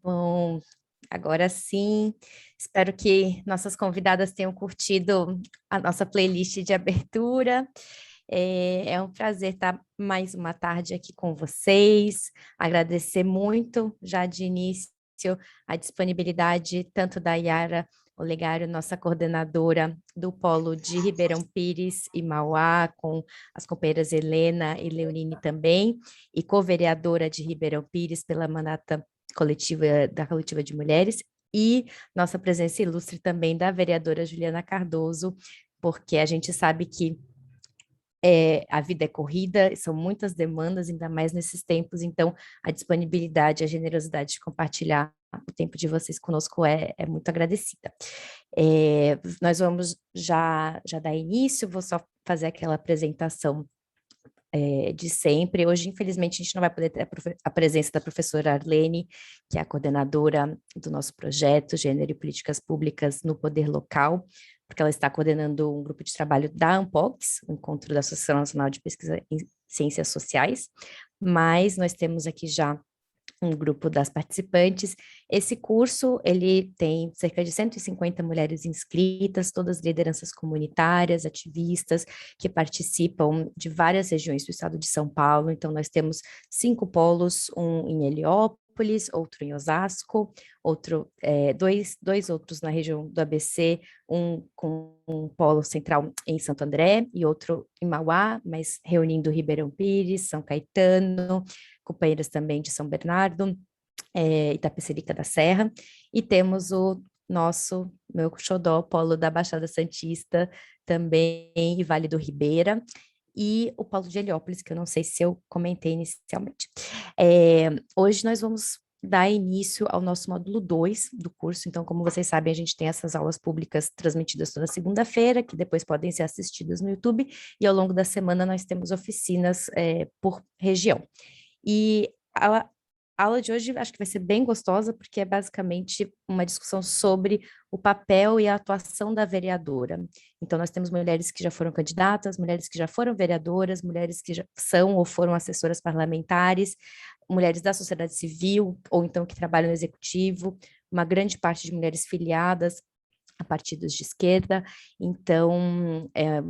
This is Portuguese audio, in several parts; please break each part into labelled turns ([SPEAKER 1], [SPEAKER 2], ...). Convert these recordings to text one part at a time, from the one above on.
[SPEAKER 1] Bom, agora sim, espero que nossas convidadas tenham curtido a nossa playlist de abertura. É um prazer estar mais uma tarde aqui com vocês. Agradecer muito, já de início, a disponibilidade tanto da Yara Olegário, nossa coordenadora do Polo de Ribeirão Pires e Mauá, com as companheiras Helena e Leonine também, e co-vereadora de Ribeirão Pires pela mandata coletiva da coletiva de mulheres, e nossa presença ilustre também da vereadora Juliana Cardoso, porque a gente sabe que a vida é corrida, são muitas demandas, ainda mais nesses tempos, então a disponibilidade, a generosidade de compartilhar o tempo de vocês conosco é muito agradecida. Nós vamos já dar início, vou só fazer aquela apresentação de sempre. Hoje, infelizmente, a gente não vai poder ter a presença da professora Arlene, que é a coordenadora do nosso projeto Gênero e Políticas Públicas no Poder Local, porque ela está coordenando um grupo de trabalho da ANPOX, o Encontro da Associação Nacional de Pesquisa em Ciências Sociais, mas nós temos aqui já um grupo das participantes. Esse curso, ele tem cerca de 150 mulheres inscritas, todas lideranças comunitárias, ativistas, que participam de várias regiões do estado de São Paulo. Então, nós temos 5 polos, um em Heliópolis, outro em Osasco, dois outros na região do ABC, um com um polo central em Santo André e outro em Mauá, mas reunindo Ribeirão Pires, São Caetano, companheiras também de São Bernardo, Itapecerica da Serra, e temos o meu xodó, polo da Baixada Santista, também, e Vale do Ribeira, e o polo de Heliópolis, que eu não sei se eu comentei inicialmente. Hoje nós vamos dar início ao nosso módulo 2 do curso, então, como vocês sabem, a gente tem essas aulas públicas transmitidas toda segunda-feira, que depois podem ser assistidas no YouTube, e ao longo da semana nós temos oficinas por região. E a aula de hoje acho que vai ser bem gostosa, porque é basicamente uma discussão sobre o papel e a atuação da vereadora. Então, nós temos mulheres que já foram candidatas, mulheres que já foram vereadoras, mulheres que já são ou foram assessoras parlamentares, mulheres da sociedade civil, ou então que trabalham no executivo, uma grande parte de mulheres filiadas a partidos de esquerda, então é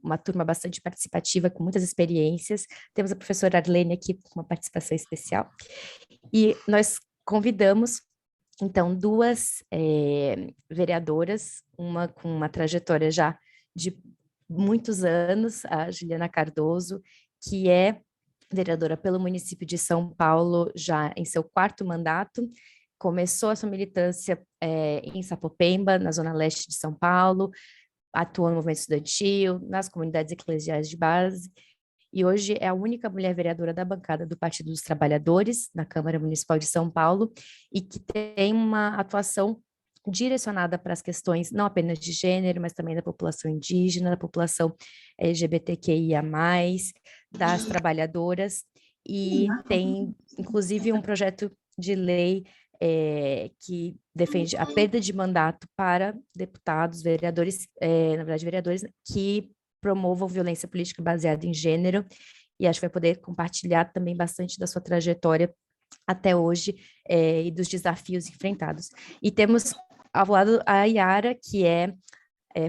[SPEAKER 1] uma turma bastante participativa, com muitas experiências. Temos a professora Arlene aqui com uma participação especial, e nós convidamos, então, duas vereadoras, uma com uma trajetória já de muitos anos, a Juliana Cardoso, que é vereadora pelo município de São Paulo já em seu 4º mandato, começou a sua militância em Sapopemba, na zona leste de São Paulo, atuou no movimento estudantil, nas comunidades eclesiais de base, e hoje é a única mulher vereadora da bancada do Partido dos Trabalhadores, na Câmara Municipal de São Paulo, e que tem uma atuação direcionada para as questões não apenas de gênero, mas também da população indígena, da população LGBTQIA+, das trabalhadoras, e tem, inclusive, um projeto de lei que defende a perda de mandato para deputados, vereadores, na verdade, vereadores que promovam violência política baseada em gênero, e acho que vai poder compartilhar também bastante da sua trajetória até hoje e dos desafios enfrentados. E temos ao lado a Yara, que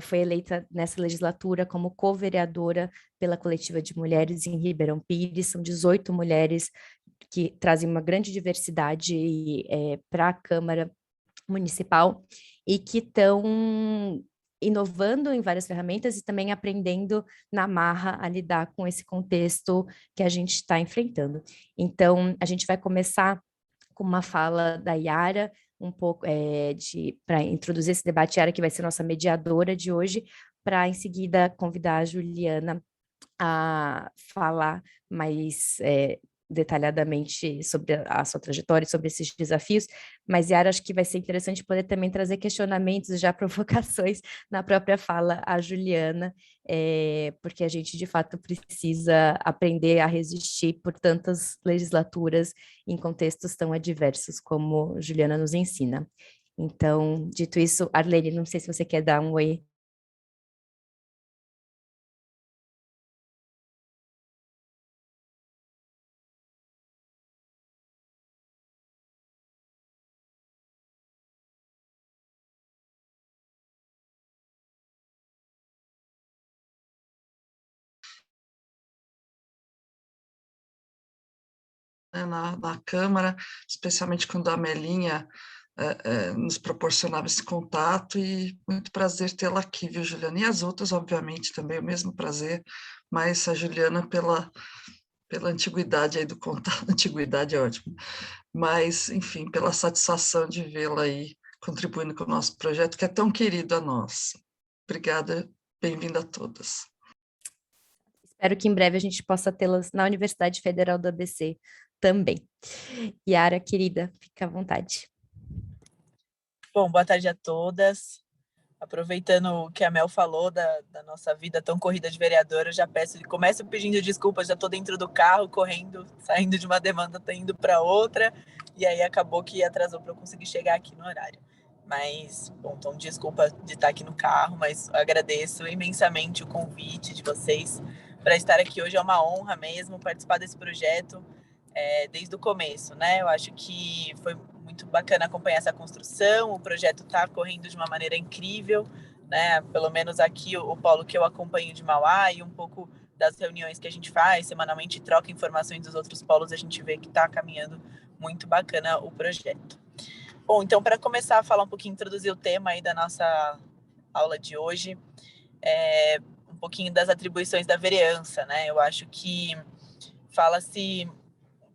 [SPEAKER 1] foi eleita nessa legislatura como co-vereadora pela coletiva de mulheres em Ribeirão Pires. São 18 mulheres que trazem uma grande diversidade para a Câmara Municipal e que estão inovando em várias ferramentas e também aprendendo na marra a lidar com esse contexto que a gente está enfrentando. Então, a gente vai começar com uma fala da Yara, um pouco para introduzir esse debate, Yara, que vai ser nossa mediadora de hoje, para em seguida convidar a Juliana a falar mais detalhadamente sobre a sua trajetória, sobre esses desafios, mas Yara, acho que vai ser interessante poder também trazer questionamentos, já provocações na própria fala à Juliana, porque a gente de fato precisa aprender a resistir por tantas legislaturas em contextos tão adversos como Juliana nos ensina. Então, dito isso, Arlene, não sei se você quer dar um oi.
[SPEAKER 2] né, na Câmara, especialmente quando a Melinha nos proporcionava esse contato, e muito prazer tê-la aqui, viu, Juliana? E as outras, obviamente, também o mesmo prazer, mas a Juliana pela antiguidade aí do contato, antiguidade é ótimo, mas, enfim, pela satisfação de vê-la aí contribuindo com o nosso projeto, que é tão querido a nós. Obrigada, bem-vinda a todas.
[SPEAKER 1] Espero que em breve a gente possa tê-las na Universidade Federal do ABC também. Yara, querida, fica à vontade.
[SPEAKER 3] Bom, boa tarde a todas. Aproveitando o que a Mel falou da nossa vida tão corrida de vereadora, eu já começo pedindo desculpas, já estou dentro do carro, correndo, saindo de uma demanda, tô indo para outra, e aí acabou que atrasou para eu conseguir chegar aqui no horário. Mas, bom, então desculpa de estar aqui no carro, mas agradeço imensamente o convite de vocês para estar aqui hoje. É uma honra mesmo participar desse projeto desde o começo, né? Eu acho que foi muito bacana acompanhar essa construção, o projeto está correndo de uma maneira incrível, né? Pelo menos aqui o polo que eu acompanho de Mauá e um pouco das reuniões que a gente faz semanalmente, troca informações dos outros polos, a gente vê que está caminhando muito bacana o projeto. Bom, então para começar a falar um pouquinho, introduzir o tema aí da nossa aula de hoje, um pouquinho das atribuições da vereança, né? Eu acho que fala-se,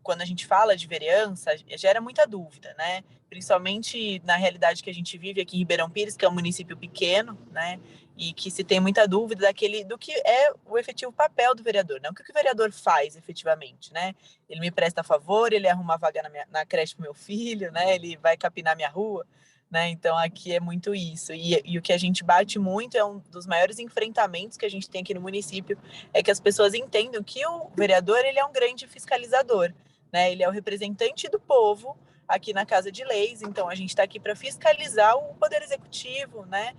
[SPEAKER 3] quando a gente fala de vereança, gera muita dúvida, né? Principalmente na realidade que a gente vive aqui em Ribeirão Pires, que é um município pequeno, né? E que se tem muita dúvida do que é o efetivo papel do vereador, né? O que o vereador faz efetivamente, né? Ele me presta favor, ele arruma uma vaga na creche para meu filho, né? Ele vai capinar minha rua, né? Então aqui é muito isso. E o que a gente bate muito é um dos maiores enfrentamentos que a gente tem aqui no município, é que as pessoas entendam que o vereador ele é um grande fiscalizador, né? Ele é o representante do povo aqui na Casa de Leis, então a gente está aqui para fiscalizar o Poder Executivo, né?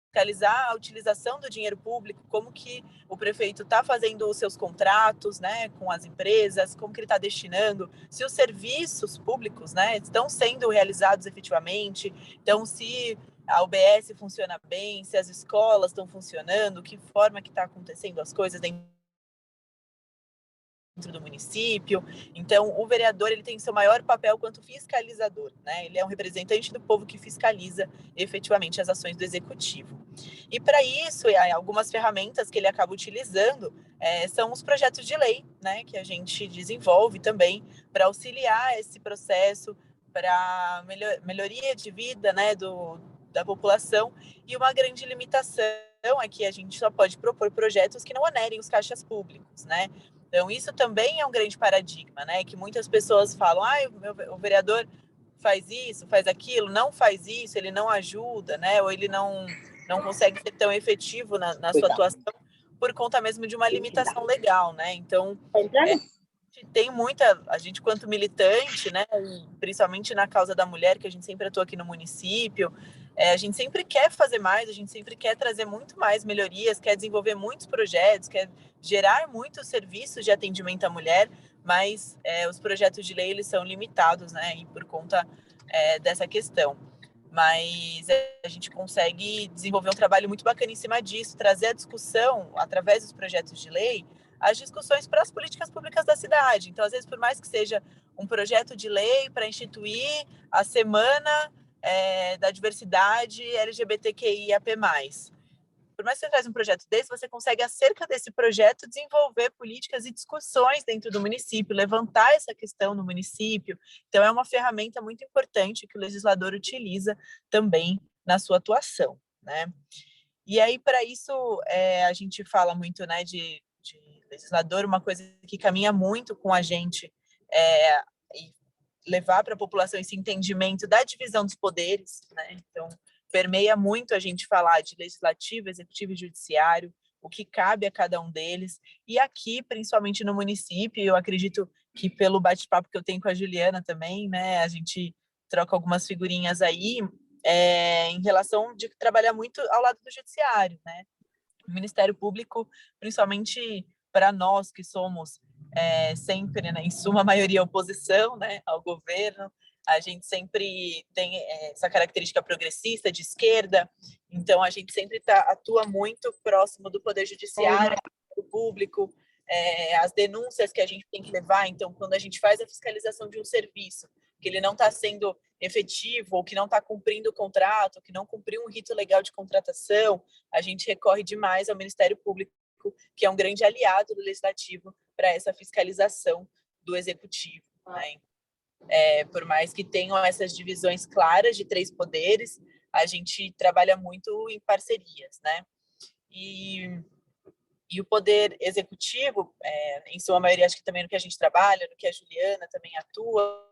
[SPEAKER 3] Fiscalizar a utilização do dinheiro público, como que o prefeito está fazendo os seus contratos, né, com as empresas, como que ele está destinando, se os serviços públicos, né, estão sendo realizados efetivamente, então se a UBS funciona bem, se as escolas estão funcionando, que forma que está acontecendo as coisas dentro do município. Então, o vereador ele tem seu maior papel quanto fiscalizador, né? Ele é um representante do povo que fiscaliza efetivamente as ações do executivo. E para isso, algumas ferramentas que ele acaba utilizando são os projetos de lei, né? Que a gente desenvolve também para auxiliar esse processo, para melhoria de vida, né? Da população. E uma grande limitação é que a gente só pode propor projetos que não onerem os caixas públicos, né? Então, isso também é um grande paradigma, né? Que muitas pessoas falam, o vereador faz isso, faz aquilo, não faz isso, ele não ajuda, né? Ou ele não consegue ser tão efetivo na sua atuação por conta mesmo de uma limitação legal, né? Então, a gente quanto militante, né, principalmente na causa da mulher, que a gente sempre atua aqui no município, a gente sempre quer fazer mais, a gente sempre quer trazer muito mais melhorias, quer desenvolver muitos projetos, quer gerar muitos serviços de atendimento à mulher, mas os projetos de lei eles são limitados, né, e por conta dessa questão. Mas a gente consegue desenvolver um trabalho muito bacana em cima disso, trazer a discussão através dos projetos de lei, as discussões para as políticas públicas da cidade. Então, às vezes, por mais que seja um projeto de lei para instituir a semana da diversidade LGBTQIAP+, por mais que você faz um projeto desse, você consegue, acerca desse projeto, desenvolver políticas e discussões dentro do município, levantar essa questão no município. Então, é uma ferramenta muito importante que o legislador utiliza também na sua atuação, né? E aí, para isso, a gente fala muito, né, de legislador, uma coisa que caminha muito com a gente e levar para a população esse entendimento da divisão dos poderes, né? Então, permeia muito a gente falar de legislativo, executivo e judiciário, o que cabe a cada um deles. E aqui, principalmente no município, eu acredito que pelo bate-papo que eu tenho com a Juliana também, né, a gente troca algumas figurinhas aí, em relação de trabalhar muito ao lado do judiciário, né? O Ministério Público, principalmente para nós que somos sempre, né, em suma maioria, oposição, né, ao governo, a gente sempre tem essa característica progressista, de esquerda, então a gente sempre atua muito próximo do Poder Judiciário, do público, as denúncias que a gente tem que levar. Então, quando a gente faz a fiscalização de um serviço, que ele não está sendo efetivo, ou que não está cumprindo o contrato, ou que não cumpriu um rito legal de contratação, a gente recorre demais ao Ministério Público, que é um grande aliado do Legislativo para essa fiscalização do Executivo, né? Por mais que tenham essas divisões claras de 3 poderes, a gente trabalha muito em parcerias, né? E o poder executivo, em sua maioria, acho que também no que a gente trabalha, no que a Juliana também atua,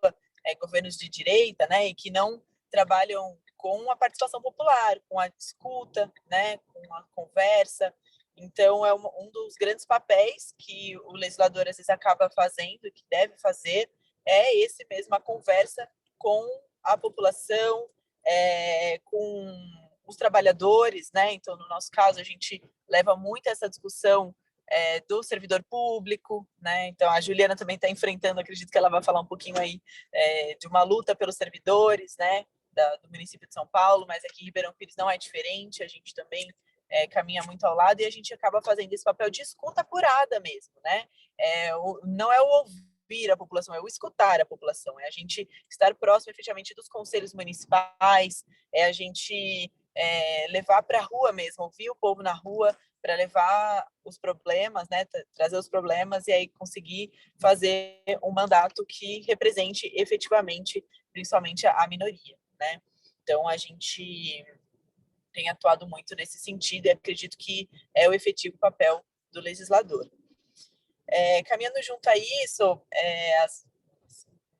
[SPEAKER 3] governos de direita, né, e que não trabalham com a participação popular, com a escuta, né, com a conversa. Então, é um dos grandes papéis que o legislador, às vezes, acaba fazendo, que deve fazer, é esse mesmo, a conversa com a população, com os trabalhadores, né? Então, no nosso caso, a gente leva muito essa discussão do servidor público, né? Então, a Juliana também está enfrentando, acredito que ela vai falar um pouquinho aí de uma luta pelos servidores, né? Do município de São Paulo, mas aqui em Ribeirão Pires não é diferente, a gente também caminha muito ao lado e a gente acaba fazendo esse papel de escuta apurada mesmo, né? Não é o ouvir a população, é o escutar a população, é a gente estar próximo efetivamente dos conselhos municipais, é a gente levar para a rua mesmo, ouvir o povo na rua, para levar os problemas, né, trazer os problemas e aí conseguir fazer um mandato que represente efetivamente, principalmente a minoria, né? Então, a gente tem atuado muito nesse sentido e acredito que é o efetivo papel do legislador. Caminhando junto a isso,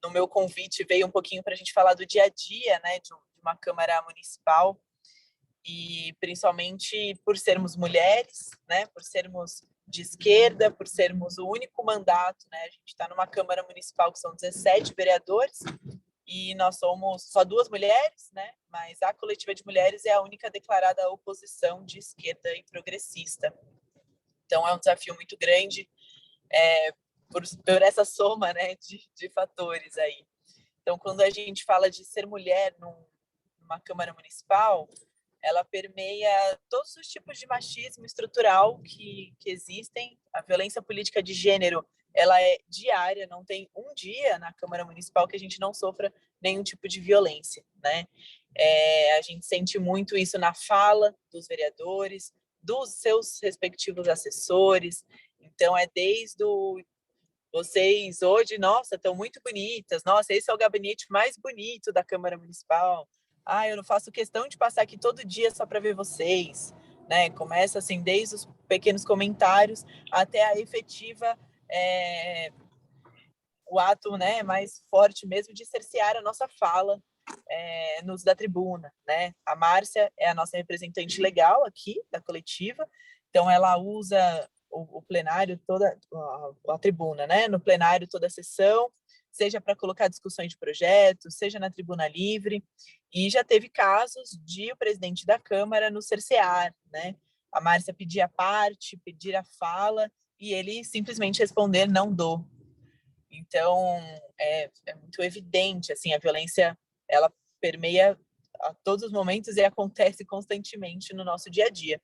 [SPEAKER 3] no meu convite veio um pouquinho para a gente falar do dia a dia, né, de uma Câmara Municipal, e principalmente por sermos mulheres, né, por sermos de esquerda, por sermos o único mandato, né, a gente está numa Câmara Municipal que são 17 vereadores, e nós somos só 2 mulheres, né, mas a coletiva de mulheres é a única declarada oposição de esquerda e progressista. Então, é um desafio muito grande por essa soma, né, de fatores aí. Então, quando a gente fala de ser mulher numa Câmara Municipal, ela permeia todos os tipos de machismo estrutural que existem. A violência política de gênero, ela é diária, não tem um dia na Câmara Municipal que a gente não sofra nenhum tipo de violência, né? A gente sente muito isso na fala dos vereadores, dos seus respectivos assessores. Então, desde vocês hoje, nossa, estão muito bonitas, nossa, esse é o gabinete mais bonito da Câmara Municipal. Eu não faço questão de passar aqui todo dia só para ver vocês, né? Começa assim, desde os pequenos comentários até a efetiva, o ato, né, mais forte mesmo de cercear a nossa fala nos da tribuna, né? A Márcia é a nossa representante legal aqui da coletiva, então ela usa o plenário, toda a tribuna, né? No plenário, toda a sessão, seja para colocar discussões de projetos, seja na tribuna livre, e já teve casos de o presidente da Câmara nos cercear, né? A Márcia pedir a parte, pedir a fala, e ele simplesmente responder, não dou. Então, é muito evidente, assim, a violência, ela permeia a todos os momentos e acontece constantemente no nosso dia a dia.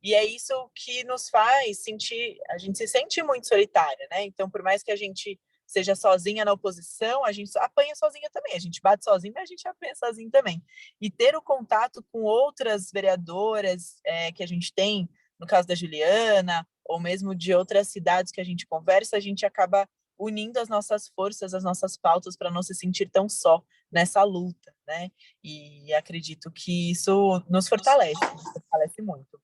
[SPEAKER 3] E é isso que nos faz sentir, a gente se sente muito solitária, né? Então, por mais que a gente seja sozinha na oposição, a gente apanha sozinha também, a gente bate sozinho, mas a gente apanha sozinho também. E ter o contato com outras vereadoras que a gente tem, no caso da Juliana, ou mesmo de outras cidades que a gente conversa, a gente acaba unindo as nossas forças, as nossas pautas, para não se sentir tão só nessa luta, né? E acredito que isso nos fortalece muito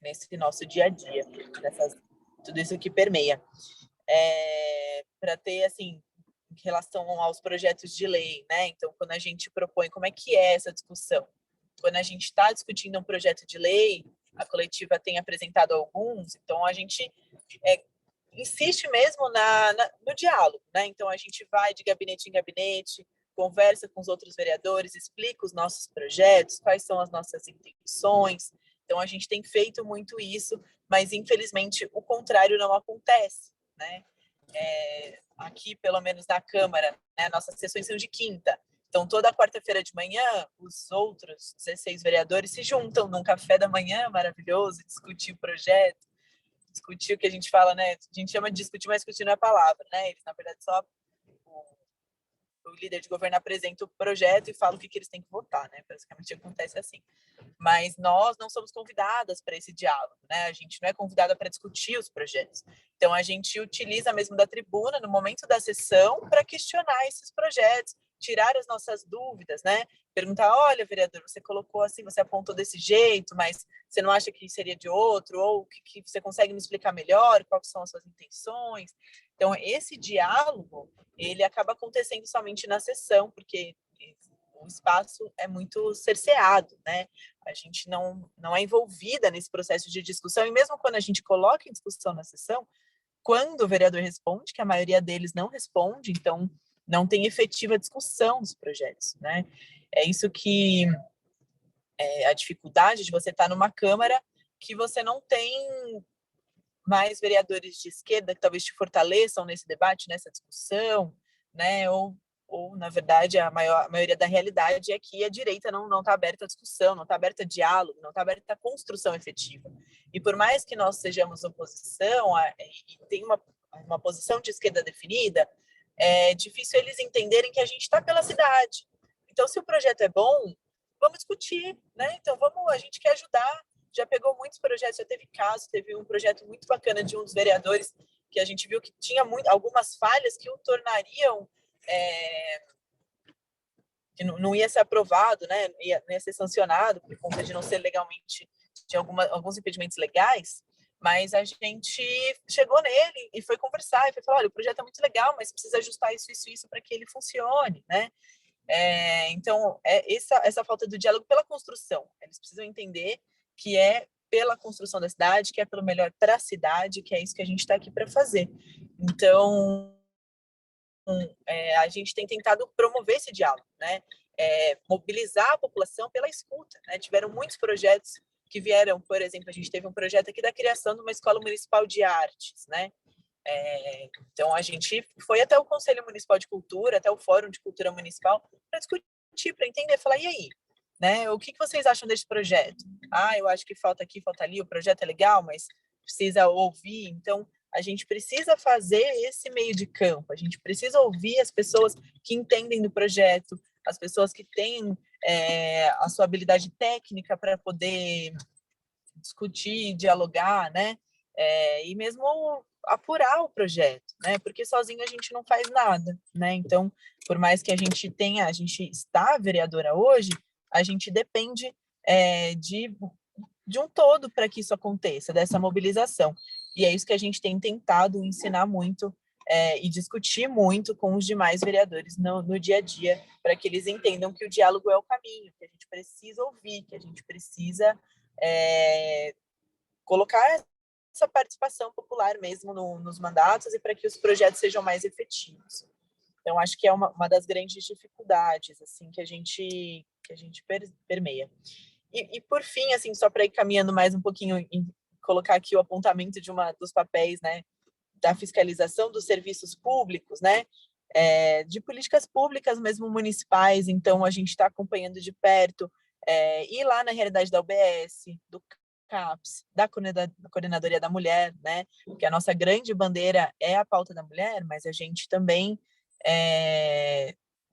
[SPEAKER 3] nesse nosso dia a dia, tudo isso que permeia. Para ter, assim, em relação aos projetos de lei, né? Então, quando a gente propõe, como é que é essa discussão? Quando a gente está discutindo um projeto de lei, a coletiva tem apresentado alguns, então a gente insiste mesmo no diálogo, né? Então, a gente vai de gabinete em gabinete, conversa com os outros vereadores, explica os nossos projetos, quais são as nossas intenções. Então, a gente tem feito muito isso, mas, infelizmente, o contrário não acontece, né? Aqui, pelo menos na Câmara, né, nossas sessões são de quinta. Então, toda quarta-feira de manhã, os outros 16 vereadores se juntam num café da manhã maravilhoso, discutir o projeto. discutir o que a gente fala, né? A gente chama de discutir, mas discutir não é a palavra, né? Eles, na verdade, só o líder de governo apresenta o projeto e fala o que eles têm que votar, né? Basicamente acontece assim. Mas nós não somos convidadas para esse diálogo, né? A gente não é convidada para discutir os projetos. Então, a gente utiliza mesmo da tribuna, no momento da sessão, para questionar esses projetos, tirar as nossas dúvidas, né? Perguntar, olha, vereador, você colocou assim, você apontou desse jeito, mas você não acha que seria de outro? Ou que você consegue me explicar melhor? Quais são as suas intenções? Então, esse diálogo, ele acaba acontecendo somente na sessão, porque o espaço é muito cerceado, né? A gente não é envolvida nesse processo de discussão, e mesmo quando a gente coloca em discussão na sessão, quando o vereador responde, que a maioria deles não responde, então não tem efetiva discussão dos projetos, né? É isso que é a dificuldade de você estar numa Câmara que você não tem mais vereadores de esquerda que talvez te fortaleçam nesse debate, nessa discussão, né? Ou na verdade, a maioria da realidade é que a direita não está aberta à discussão, não está aberta a diálogo, não está aberta à construção efetiva. E por mais que nós sejamos oposição e tem uma posição de esquerda definida, é difícil eles entenderem que a gente está pela cidade. Então, se o projeto é bom, vamos discutir, né? Então, a gente quer ajudar. Já pegou muitos projetos, já teve caso, teve um projeto muito bacana de um dos vereadores que a gente viu que tinha algumas falhas que o tornariam que não ia ser aprovado, né? Não ia ser sancionado por conta de não ser legalmente, de alguns impedimentos legais, mas a gente chegou nele e foi conversar e foi falar, olha, o projeto é muito legal, mas precisa ajustar isso para que ele funcione, né? Então, essa falta do diálogo pela construção. Eles precisam entender que é pela construção da cidade, que é pelo melhor para a cidade, que é isso que a gente está aqui para fazer. Então, a gente tem tentado promover esse diálogo, né? Mobilizar a população pela escuta, né? Tiveram muitos projetos que vieram, por exemplo, a gente teve um projeto aqui da criação de uma escola municipal de artes, né? Então, a gente foi até o Conselho Municipal de Cultura, até o Fórum de Cultura Municipal, para discutir, para entender, falar, e aí? Né? O que vocês acham desse projeto? Eu acho que falta aqui, falta ali, o projeto é legal, mas precisa ouvir. Então, a gente precisa fazer esse meio de campo, a gente precisa ouvir as pessoas que entendem do projeto, as pessoas que têm a sua habilidade técnica para poder discutir, dialogar, né? E mesmo apurar o projeto, né? Porque sozinho a gente não faz nada, né? Então, por mais que a gente está vereadora hoje, a gente depende de um todo para que isso aconteça, dessa mobilização. E é isso que a gente tem tentado ensinar muito e discutir muito com os demais vereadores no dia a dia, para que eles entendam que o diálogo é o caminho, que a gente precisa ouvir, que a gente precisa colocar essa participação popular mesmo nos mandatos e para que os projetos sejam mais efetivos. Então, acho que é uma das grandes dificuldades assim que a gente permeia. E por fim, assim, só para ir caminhando mais um pouquinho, colocar aqui o apontamento de dos papéis, né, da fiscalização dos serviços públicos, né, de políticas públicas mesmo municipais. Então, a gente está acompanhando de perto, e lá na realidade da UBS, do CAPS, da Coordenadoria da Mulher, né, que a nossa grande bandeira é a pauta da mulher, mas a gente também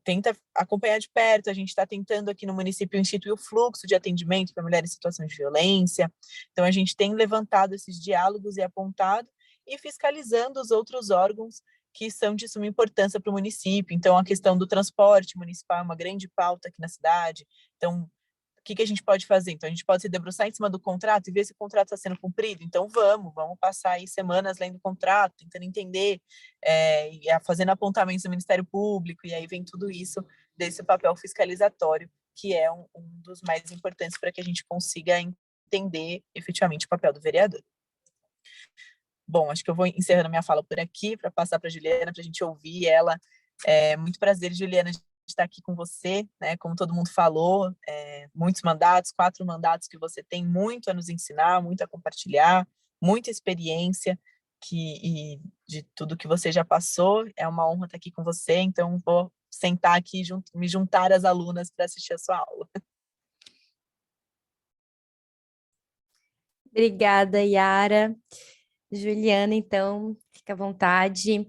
[SPEAKER 3] tenta acompanhar de perto. A gente está tentando aqui no município instituir o fluxo de atendimento para mulheres em situações de violência. Então, a gente tem levantado esses diálogos e apontado e fiscalizando os outros órgãos que são de suma importância para o município. Então, a questão do transporte municipal é uma grande pauta aqui na cidade. Então, o que a gente pode fazer? Então, a gente pode se debruçar em cima do contrato e ver se o contrato está sendo cumprido. Então, vamos passar aí semanas lendo o contrato, tentando entender, e fazendo apontamentos do Ministério Público, e aí vem tudo isso desse papel fiscalizatório, que é um dos mais importantes para que a gente consiga entender efetivamente o papel do vereador. Bom, acho que eu vou encerrando minha fala por aqui, para passar para a Juliana, para a gente ouvir ela. Muito prazer, Juliana, estar aqui com você, né? Como todo mundo falou, muitos mandatos, 4 mandatos que você tem, muito a nos ensinar, muito a compartilhar, muita experiência e de tudo que você já passou. É uma honra estar aqui com você, então vou sentar aqui, me juntar às alunas para assistir a sua aula.
[SPEAKER 1] Obrigada, Yara. Juliana, então, fica à vontade.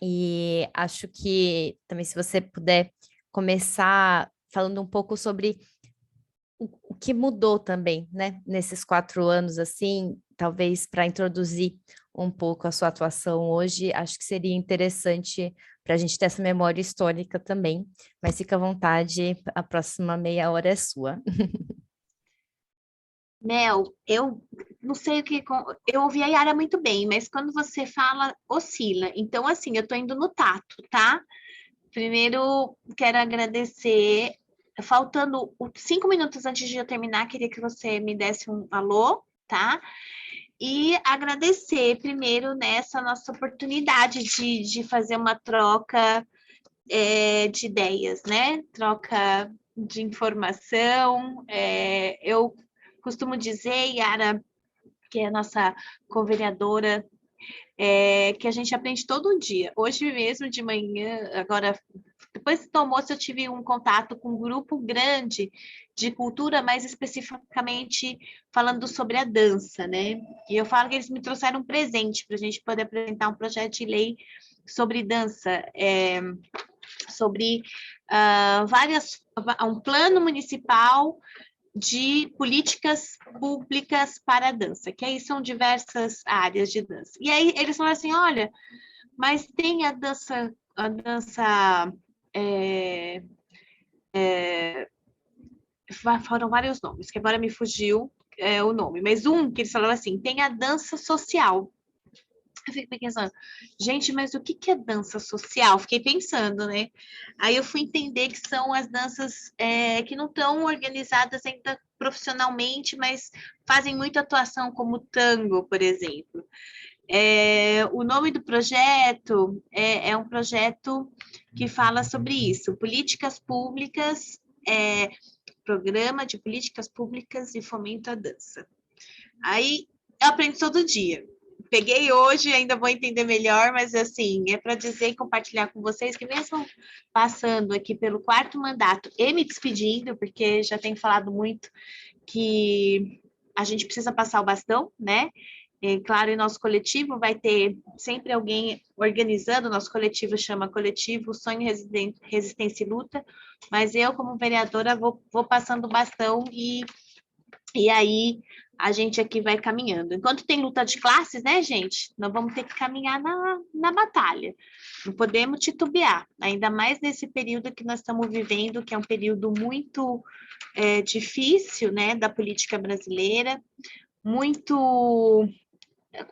[SPEAKER 1] E acho que também, se você puder começar falando um pouco sobre o que mudou também, né, nesses 4 anos, assim, talvez para introduzir um pouco a sua atuação hoje, acho que seria interessante para a gente ter essa memória histórica também, mas fica à vontade, a próxima meia hora é sua.
[SPEAKER 4] Mel, eu não sei o que. Eu ouvi a Yara muito bem, mas quando você fala, oscila. Então, assim, eu tô indo no tato, tá? Primeiro, quero agradecer. Faltando 5 minutos antes de eu terminar, queria que você me desse um alô, tá? E agradecer primeiro nessa nossa oportunidade de fazer uma troca de ideias, né? Troca de informação. Eu costumo dizer, Yara, que é a nossa co-vereadora, que a gente aprende todo dia. Hoje mesmo de manhã, agora, depois do almoço, eu tive um contato com um grupo grande de cultura, mais especificamente falando sobre a dança, né? E eu falo que eles me trouxeram um presente para a gente poder apresentar um projeto de lei sobre dança, sobre um plano municipal de políticas públicas para a dança, que aí são diversas áreas de dança. E aí eles falaram assim, olha, mas tem a dança foram vários nomes, que agora me fugiu o nome, mas um que eles falaram assim, tem a dança social. Eu fiquei pensando, gente, mas o que é dança social? Fiquei pensando, né? Aí eu fui entender que são as danças que não estão organizadas ainda profissionalmente, mas fazem muita atuação, como o tango, por exemplo. O nome do projeto é um projeto que fala sobre isso, políticas públicas, programa de políticas públicas e fomento à dança. Aí eu aprendo todo dia. Peguei hoje, ainda vou entender melhor, mas assim, é para dizer e compartilhar com vocês que mesmo passando aqui pelo 4º mandato e me despedindo, porque já tenho falado muito que a gente precisa passar o bastão, né? E, claro, em nosso coletivo vai ter sempre alguém organizando, o nosso coletivo chama Coletivo Sonho, Resistência e Luta, mas eu, como vereadora, vou passando o bastão e aí a gente aqui vai caminhando. Enquanto tem luta de classes, né, gente? Nós vamos ter que caminhar na batalha. Não podemos titubear, ainda mais nesse período que nós estamos vivendo, que é um período muito difícil, né, da política brasileira, muito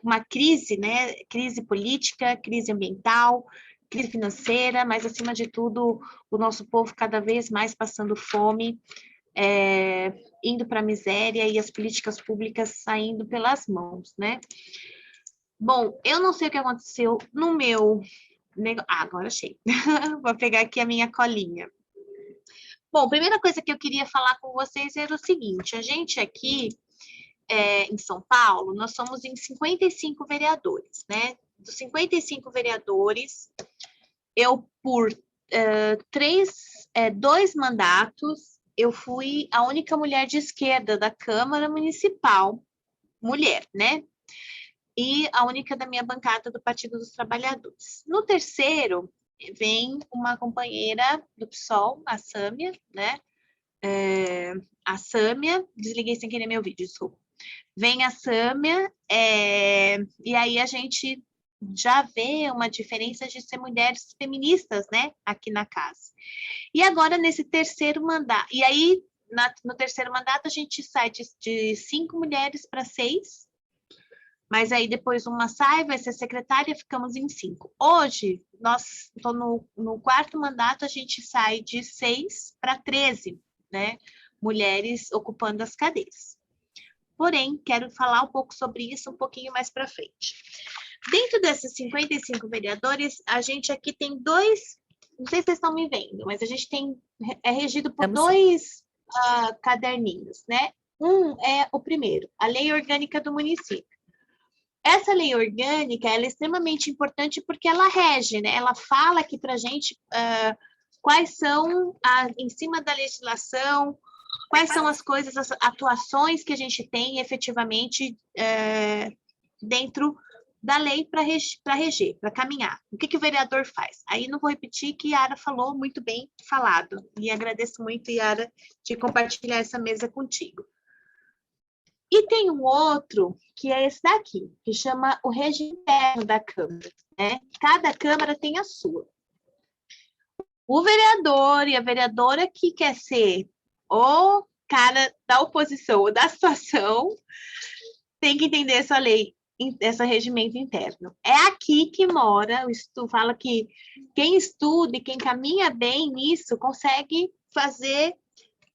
[SPEAKER 4] uma crise, né, crise política, crise ambiental, crise financeira, mas acima de tudo, o nosso povo cada vez mais passando fome, indo para a miséria e as políticas públicas saindo pelas mãos, né? Bom, eu não sei o que aconteceu no meu... agora achei. Vou pegar aqui a minha colinha. Bom, primeira coisa que eu queria falar com vocês era o seguinte, a gente aqui em São Paulo, nós somos em 55 vereadores, né? Dos 55 vereadores, eu, por 2 mandatos, eu fui a única mulher de esquerda da Câmara Municipal, mulher, né? E a única da minha bancada do Partido dos Trabalhadores. No terceiro, vem uma companheira do PSOL, a Sâmia, né? A Sâmia, desliguei sem querer meu vídeo, desculpa. Vem a Sâmia, e aí a gente já vê uma diferença de ser mulheres feministas, né, aqui na casa. E agora, nesse terceiro mandato, e aí, no terceiro mandato, a gente sai de 5 mulheres para 6, mas aí depois uma sai, vai ser secretária, ficamos em 5. Hoje, nós estamos no 4º mandato, a gente sai de 6 para 13, né, mulheres ocupando as cadeiras. Porém, quero falar um pouco sobre isso um pouquinho mais para frente. Dentro desses 55 vereadores, a gente aqui tem 2, não sei se vocês estão me vendo, mas a gente é regido por 2 caderninhos, né? Um é o primeiro, a Lei Orgânica do Município. Essa lei orgânica, ela é extremamente importante porque ela rege, né? Ela fala aqui para a gente quais são, em cima da legislação, quais são as coisas, as atuações que a gente tem efetivamente dentro da lei para reger, para caminhar. O que o vereador faz? Aí não vou repetir que Yara falou muito bem falado. E agradeço muito, Yara, de compartilhar essa mesa contigo. E tem um outro, que é esse daqui, que chama o regime interno da Câmara, né? Cada Câmara tem a sua. O vereador e a vereadora que quer ser o cara da oposição ou da situação tem que entender essa lei, esse regimento interno. É aqui que mora, o estudo fala que quem estuda e quem caminha bem nisso consegue fazer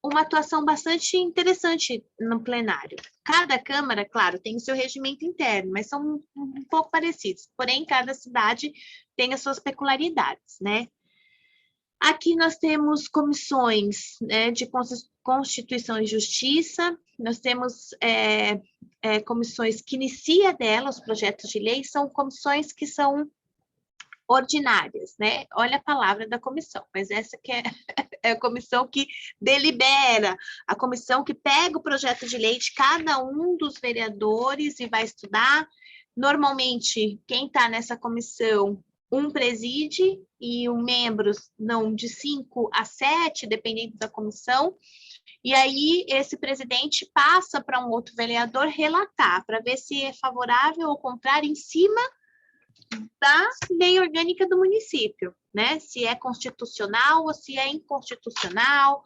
[SPEAKER 4] uma atuação bastante interessante no plenário. Cada Câmara, claro, tem o seu regimento interno, mas são um pouco parecidos. Porém, cada cidade tem as suas peculiaridades, né? Aqui nós temos comissões, né, de Constituição e Justiça, nós temos comissões que inicia dela os projetos de lei, são comissões que são ordinárias, né? Olha a palavra da comissão, mas essa que é a comissão que delibera, a comissão que pega o projeto de lei de cada um dos vereadores e vai estudar. Normalmente, quem está nessa comissão, um preside e os membros não de 5 a 7, dependendo da comissão. E aí, esse presidente passa para um outro vereador relatar, para ver se é favorável ou contrário em cima da lei orgânica do município, né? Se é constitucional ou se é inconstitucional,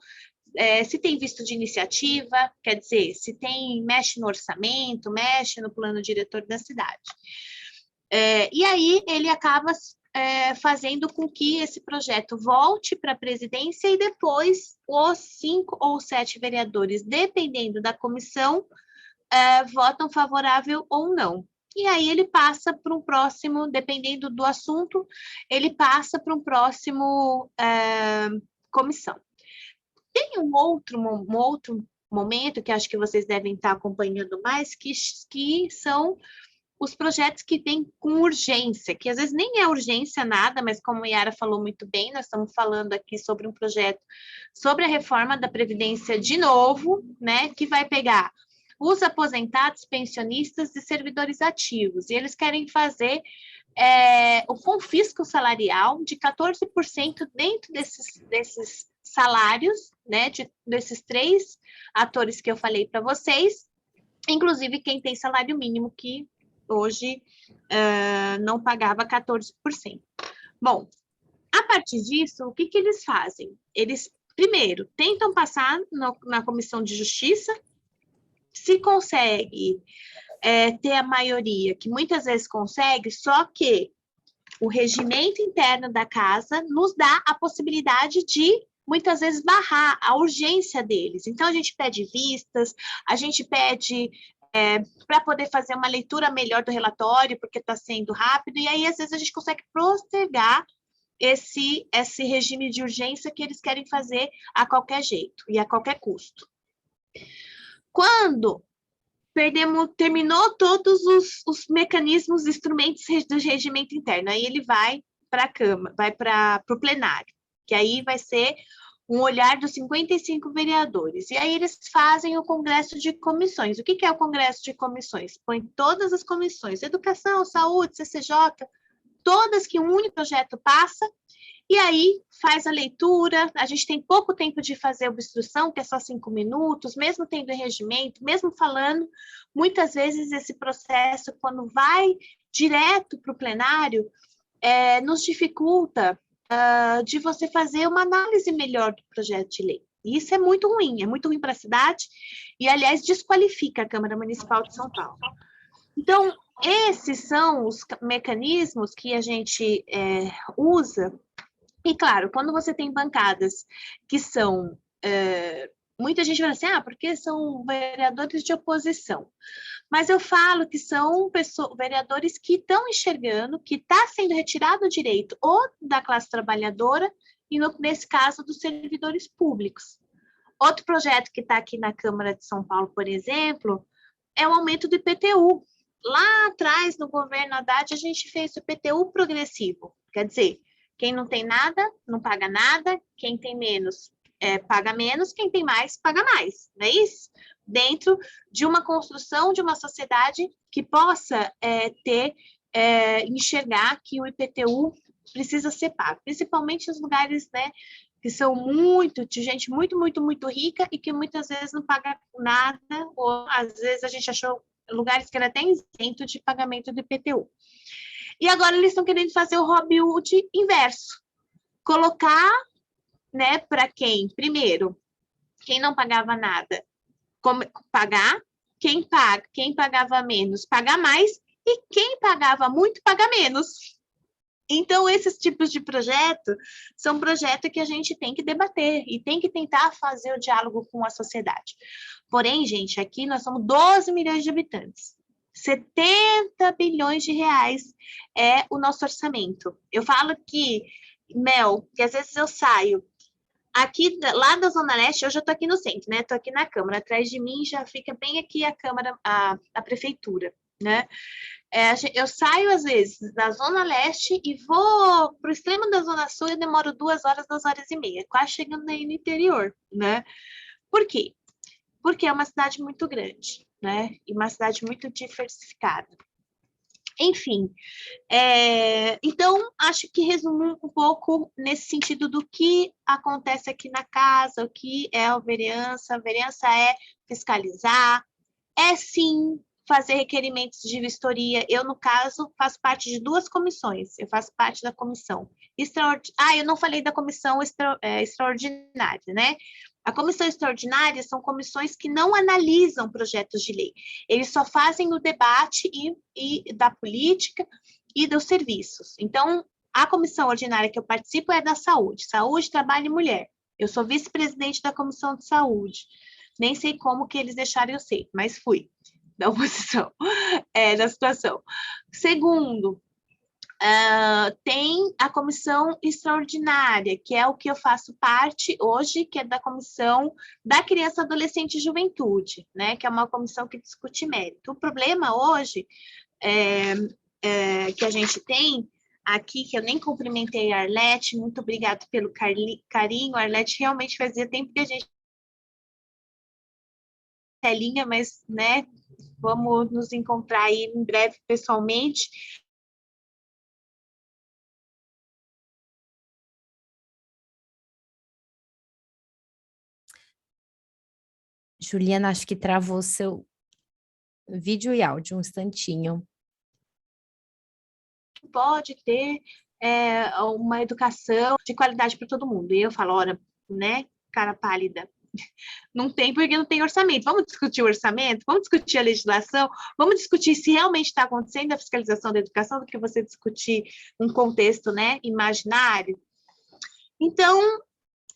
[SPEAKER 4] se tem visto de iniciativa, quer dizer, se mexe no orçamento, mexe no plano diretor da cidade. E aí ele acaba fazendo com que esse projeto volte para a presidência e depois os 5 ou 7 vereadores, dependendo da comissão, votam favorável ou não. E aí ele passa para um próximo, dependendo do assunto, ele passa para um próximo comissão. Tem um outro momento que acho que vocês devem estar acompanhando mais, que são os projetos que vêm com urgência, que às vezes nem é urgência nada, mas como a Yara falou muito bem, nós estamos falando aqui sobre um projeto sobre a reforma da Previdência de novo, né, que vai pegar os aposentados, pensionistas e servidores ativos. E eles querem fazer o confisco salarial de 14% dentro desses salários, né, desses 3 atores que eu falei para vocês, inclusive quem tem salário mínimo, que hoje não pagava 14%. Bom, a partir disso, o que eles fazem? Eles, primeiro, tentam passar na Comissão de Justiça, se consegue ter a maioria, que muitas vezes consegue, só que o regimento interno da casa nos dá a possibilidade de, muitas vezes, barrar a urgência deles. Então, a gente pede vistas, a gente pede para poder fazer uma leitura melhor do relatório, porque está sendo rápido, e aí, às vezes, a gente consegue postergar esse regime de urgência que eles querem fazer a qualquer jeito e a qualquer custo. Quando terminou todos os mecanismos, instrumentos do regimento interno, aí ele vai para a Câmara, vai para o plenário, que aí vai ser um olhar dos 55 vereadores. E aí eles fazem o congresso de comissões. O que é o congresso de comissões? Põe todas as comissões, educação, saúde, CCJ, todas que um único projeto passa, e aí faz a leitura. A gente tem pouco tempo de fazer obstrução, que é só 5 minutos, mesmo tendo regimento, mesmo falando, muitas vezes esse processo, quando vai direto para o plenário, nos dificulta de você fazer uma análise melhor do projeto de lei. E isso é muito ruim para a cidade, e, aliás, desqualifica a Câmara Municipal de São Paulo. Então, esses são os mecanismos que a gente usa. E, claro, quando você tem bancadas que são... muita gente fala assim, porque são vereadores de oposição. Mas eu falo que são vereadores que estão enxergando que está sendo retirado o direito ou da classe trabalhadora e, nesse caso, dos servidores públicos. Outro projeto que está aqui na Câmara de São Paulo, por exemplo, é o aumento do IPTU. Lá atrás, no governo Haddad, a gente fez o IPTU progressivo. Quer dizer, quem não tem nada, não paga nada, quem tem menos paga menos, quem tem mais, paga mais, não é isso? Dentro de uma construção de uma sociedade que possa ter enxergar que o IPTU precisa ser pago, principalmente os lugares, né, que são muito, de gente muito, muito, muito rica e que muitas vezes não paga nada, ou às vezes a gente achou lugares que era até isento de pagamento do IPTU. E agora eles estão querendo fazer o Robin Hood inverso, colocar, né, para quem, primeiro, quem não pagava nada, pagar, quem pagava menos, pagar mais, e quem pagava muito, paga menos. Então, esses tipos de projeto são projetos que a gente tem que debater e tem que tentar fazer o diálogo com a sociedade. Porém, gente, aqui nós somos 12 milhões de habitantes. 70 bilhões de reais é o nosso orçamento. Eu falo que, Mel, que às vezes eu saio aqui, lá da Zona Leste, hoje eu estou aqui no centro, né? Estou aqui na Câmara. Atrás de mim já fica bem aqui a Câmara, a Prefeitura, né? Eu saio, às vezes, da Zona Leste e vou para o extremo da Zona Sul e demoro 2 horas e meia, quase chegando aí no interior, né? Por quê? Porque é uma cidade muito grande, né? E uma cidade muito diversificada. Enfim, então, acho que resumo um pouco nesse sentido do que acontece aqui na casa, o que é a vereança. A vereança é fiscalizar, sim, fazer requerimentos de vistoria. Eu, no caso, faço parte de 2 comissões. Eu faço parte da comissão extraordinária. Eu não falei da comissão extraordinária, né? A comissão extraordinária são comissões que não analisam projetos de lei. Eles só fazem o debate e da política e dos serviços. Então, a comissão ordinária que eu participo é da saúde, trabalho e mulher. Eu sou vice-presidente da comissão de saúde. Nem sei como que eles deixaram eu ser, mas fui da oposição, da situação. Segundo, tem a comissão extraordinária, que é o que eu faço parte hoje, que é da comissão da criança, adolescente e juventude, né? Que é uma comissão que discute mérito. O problema hoje que a gente tem aqui, que eu nem cumprimentei a Arlete, muito obrigada pelo carinho. A Arlete realmente fazia tempo que a gente telinha, mas, né, vamos nos encontrar aí em breve pessoalmente.
[SPEAKER 1] Juliana, acho que travou seu vídeo e áudio um instantinho.
[SPEAKER 4] Pode ter uma educação de qualidade para todo mundo. E eu falo, ora, né, cara pálida, não tem porque não tem orçamento. Vamos discutir o orçamento, vamos discutir a legislação, vamos discutir se realmente está acontecendo a fiscalização da educação, do que você discutir um contexto, né, imaginário. Então,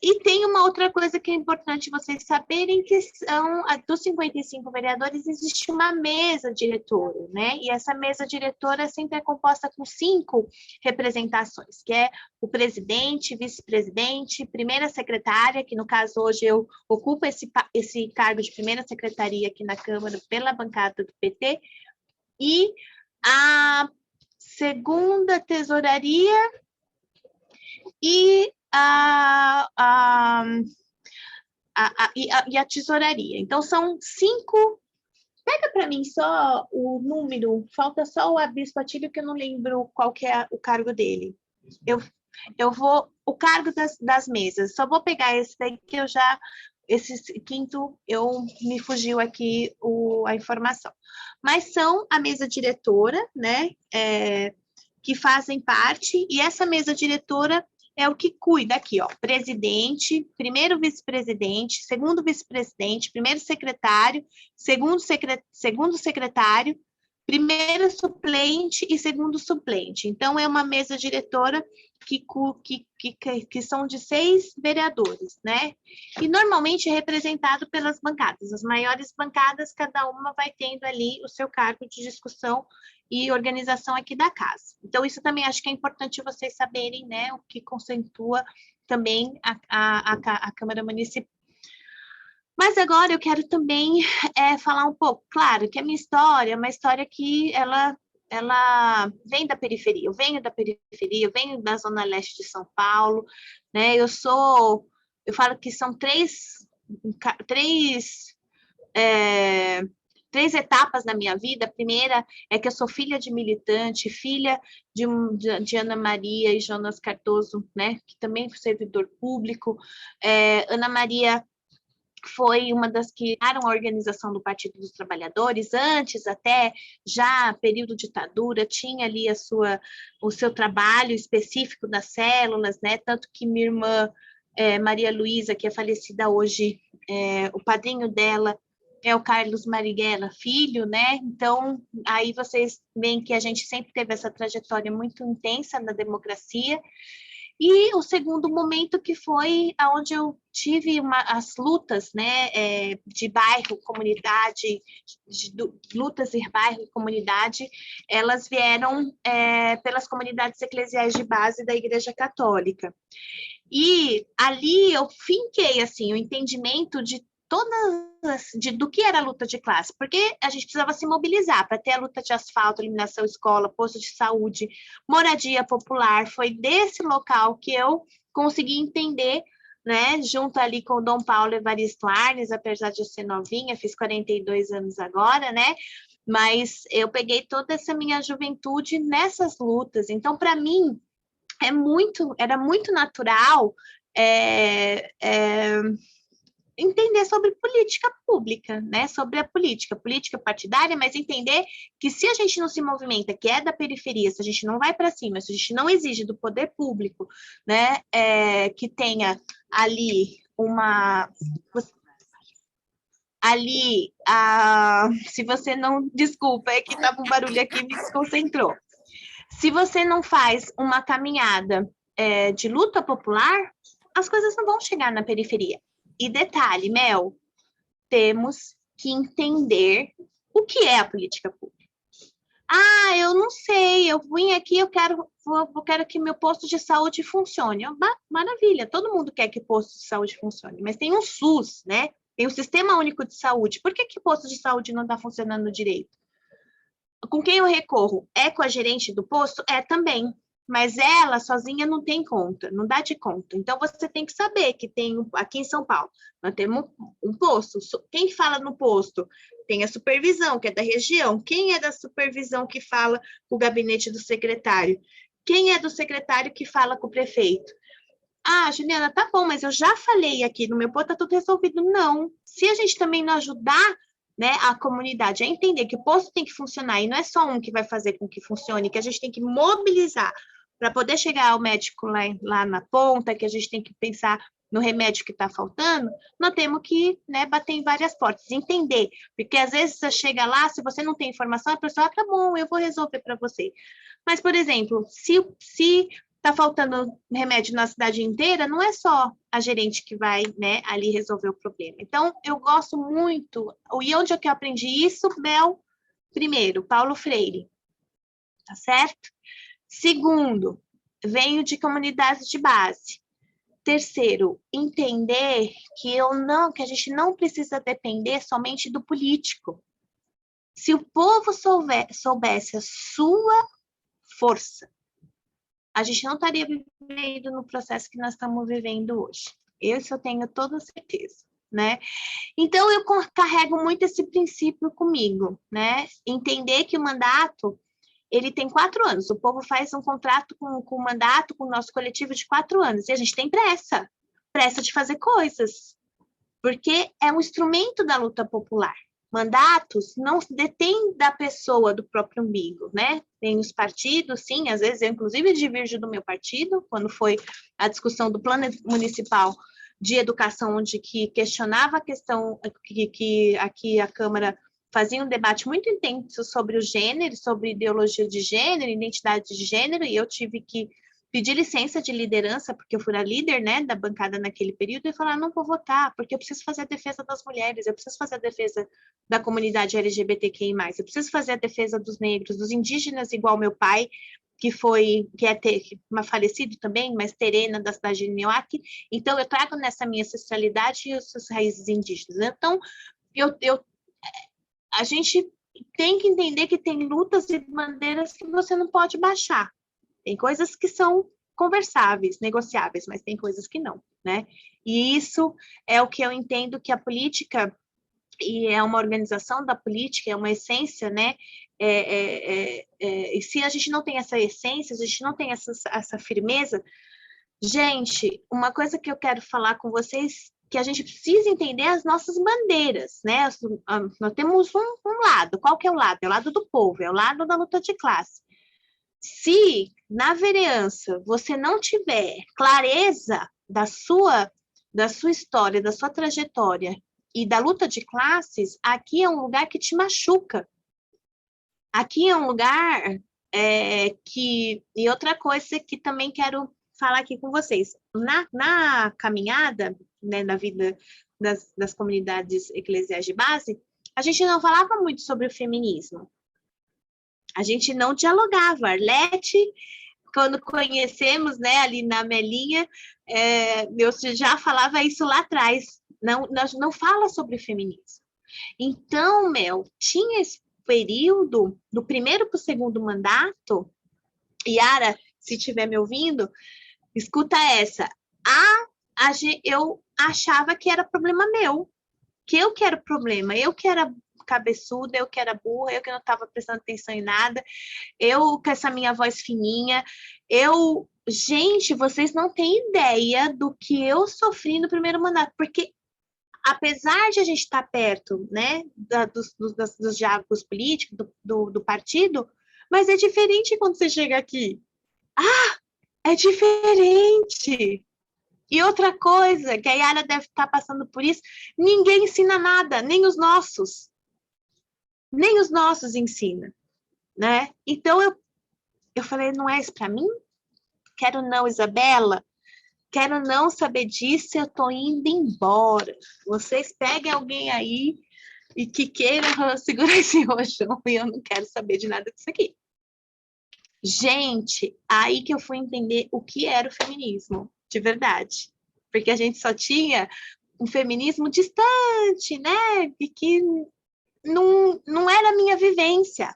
[SPEAKER 4] e tem uma outra coisa que é importante vocês saberem, que são, dos 55 vereadores, existe uma mesa diretora, né? E essa mesa diretora sempre é composta com 5 representações, que é o presidente, vice-presidente, primeira secretária, que no caso hoje eu ocupo esse cargo de primeira secretaria aqui na Câmara pela bancada do PT, e a segunda tesouraria e a tesouraria. Então, são 5. Pega para mim só o número, falta só o Bispo Atílio, que eu não lembro qual que é o cargo dele. Eu vou, o cargo das mesas, só vou pegar esse daí que eu já, esse quinto, me fugiu aqui a informação. Mas são a mesa diretora, né, que fazem parte, e essa mesa diretora é o que cuida aqui, ó, presidente, primeiro vice-presidente, segundo vice-presidente, primeiro secretário, segundo secretário, primeiro suplente e segundo suplente. Então, é uma mesa diretora que são de 6 vereadores, né? E normalmente é representado pelas bancadas. As maiores bancadas, cada uma vai tendo ali o seu cargo de discussão e organização aqui da casa. Então, isso também acho que é importante vocês saberem, né, o que conceitua também a Câmara Municipal. Mas agora eu quero também falar um pouco, claro, que a minha história é uma história que ela vem da periferia. Eu venho da periferia, eu venho da Zona Leste de São Paulo, né? Eu falo que são três 3 etapas na minha vida. A primeira é que eu sou filha de militante, filha de Ana Maria e Jonas Cardoso, né, que também foi servidor público. Ana Maria foi uma das que criaram a organização do Partido dos Trabalhadores, antes até, já período ditadura, tinha ali o seu trabalho específico das células, né, tanto que minha irmã, Maria Luísa, que é falecida hoje, o padrinho dela é o Carlos Marighella Filho, né, então aí vocês veem que a gente sempre teve essa trajetória muito intensa na democracia. E o segundo momento que foi onde eu tive as lutas, né, de bairro, comunidade, lutas em bairro e comunidade, elas vieram pelas comunidades eclesiais de base da Igreja Católica. E ali eu finquei assim, o entendimento de do que era a luta de classe, porque a gente precisava se mobilizar para ter a luta de asfalto, iluminação, escola, posto de saúde, moradia popular. Foi desse local que eu consegui entender, né, junto ali com o Dom Paulo Evaristo Arnes, apesar de eu ser novinha, fiz 42 anos agora, né, mas eu peguei toda essa minha juventude nessas lutas. Então, para mim, era muito natural entender sobre política pública, né? Sobre a política partidária, mas entender que se a gente não se movimenta, que é da periferia, se a gente não vai para cima, se a gente não exige do poder público, né, que tenha ali se você não, desculpa, é que estava um barulho aqui, me desconcentrou. Se você não faz uma caminhada de luta popular, as coisas não vão chegar na periferia. E detalhe, Mel, temos que entender o que é a política pública. Ah, eu não sei, eu vim aqui, eu quero que meu posto de saúde funcione. Maravilha, todo mundo quer que o posto de saúde funcione, mas tem um SUS, né? Tem o Sistema Único de Saúde. Por que o posto de saúde não está funcionando direito? Com quem eu recorro? É com a gerente do posto? É também. Mas ela sozinha não tem conta, não dá de conta. Então, você tem que saber que tem, aqui em São Paulo, nós temos um posto. Quem fala no posto? Tem a supervisão, que é da região. Quem é da supervisão que fala com o gabinete do secretário? Quem é do secretário que fala com o prefeito? Ah, Juliana, tá bom, mas eu já falei aqui, no meu posto tá tudo resolvido. Não. Se a gente também não ajudar, né, a comunidade a entender que o posto tem que funcionar, e não é só um que vai fazer com que funcione, que a gente tem que mobilizar para poder chegar ao médico lá na ponta, que a gente tem que pensar no remédio que está faltando, nós temos que, né, bater em várias portas, entender, porque às vezes você chega lá, se você não tem informação, a pessoa, tá bom, eu vou resolver para você. Mas, por exemplo, se está faltando remédio na cidade inteira, não é só a gerente que vai, né, ali resolver o problema. Então, eu gosto muito, e onde é que eu aprendi isso, Bel? Primeiro, Paulo Freire, tá certo? Segundo, venho de comunidades de base. Terceiro, entender que a gente não precisa depender somente do político. Se o povo soubesse a sua força, a gente não estaria vivendo no processo que nós estamos vivendo hoje. Isso eu tenho toda certeza, né? Então, eu carrego muito esse princípio comigo, né? Entender que o mandato, ele tem 4 anos. O povo faz um contrato com o mandato, com o nosso coletivo de 4 anos. E a gente tem pressa de fazer coisas, porque é um instrumento da luta popular. Mandatos não detêm da pessoa, do próprio umbigo, né? Tem os partidos, sim, às vezes eu, inclusive, divirjo do meu partido, quando foi a discussão do plano municipal de educação, onde que questionava a questão que aqui a Câmara fazia um debate muito intenso sobre o gênero, sobre ideologia de gênero, identidade de gênero, e eu tive que pedir licença de liderança, porque eu fui a líder, né, da bancada naquele período, e falar, não vou votar, porque eu preciso fazer a defesa das mulheres, eu preciso fazer a defesa da comunidade LGBTQI+, eu preciso fazer a defesa dos negros, dos indígenas, igual meu pai, que é falecido também, mas terena da cidade de Nioque. Então, eu trago nessa minha ancestralidade e as suas raízes indígenas. Então, a gente tem que entender que tem lutas e bandeiras que você não pode baixar. Tem coisas que são conversáveis, negociáveis, mas tem coisas que não, né? E isso é o que eu entendo que a política, e é uma organização da política, é uma essência, né? E se a gente não tem essa essência, se a gente não tem essa firmeza, gente, uma coisa que eu quero falar com vocês, que a gente precisa entender as nossas bandeiras, né? Nós temos um lado, qual que é o lado? É o lado do povo, é o lado da luta de classe. Se na vereança você não tiver clareza da sua história, da sua trajetória e da luta de classes, aqui é um lugar que te machuca. Aqui é um lugar que... E outra coisa que também quero falar aqui com vocês. Na caminhada, né, na vida das comunidades eclesiais de base, a gente não falava muito sobre o feminismo. A gente não dialogava. Arlete, quando conhecemos, né, ali na Melinha, eu já falava isso lá atrás. Não fala sobre feminismo. Então, Mel, tinha esse período, do primeiro para o segundo mandato, Yara, se estiver me ouvindo, escuta essa. Eu achava que era problema meu, que eu que era o problema, eu que era cabeçuda, eu que era burra, eu que não estava prestando atenção em nada, eu com essa minha voz fininha, gente, vocês não têm ideia do que eu sofri no primeiro mandato, porque apesar de a gente estar perto, né, dos diálogos políticos, do partido, mas é diferente quando você chega aqui. É diferente. E outra coisa, que a Yara deve estar passando por isso, ninguém ensina nada, nem os nossos. Nem os nossos ensinam, né? Então, eu falei, não é isso para mim? Quero não, Isabela. Quero não saber disso, eu tô indo embora. Vocês peguem alguém aí e que queira segurar esse rojão e eu não quero saber de nada disso aqui. Gente, aí que eu fui entender o que era o feminismo, de verdade. Porque a gente só tinha um feminismo distante, né? E que não era a minha vivência.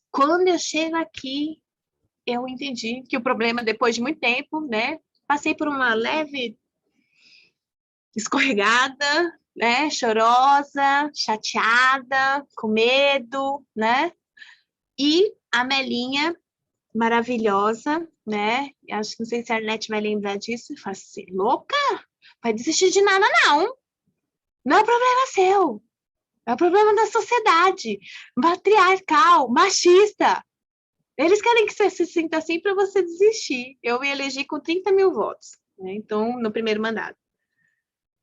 [SPEAKER 4] Quando eu chego aqui, eu entendi que o problema, depois de muito tempo, né? Passei por uma leve escorregada, né? Chorosa, chateada, com medo, né? E a Melinha, maravilhosa, né? Acho que não sei se a Arlete vai lembrar disso. Fala assim, louca? Vai desistir de nada, não. Não é problema seu. É o problema da sociedade. Patriarcal, machista. Eles querem que você se sinta assim para você desistir. Eu me elegi com 30 mil votos, né? Então, no primeiro mandato.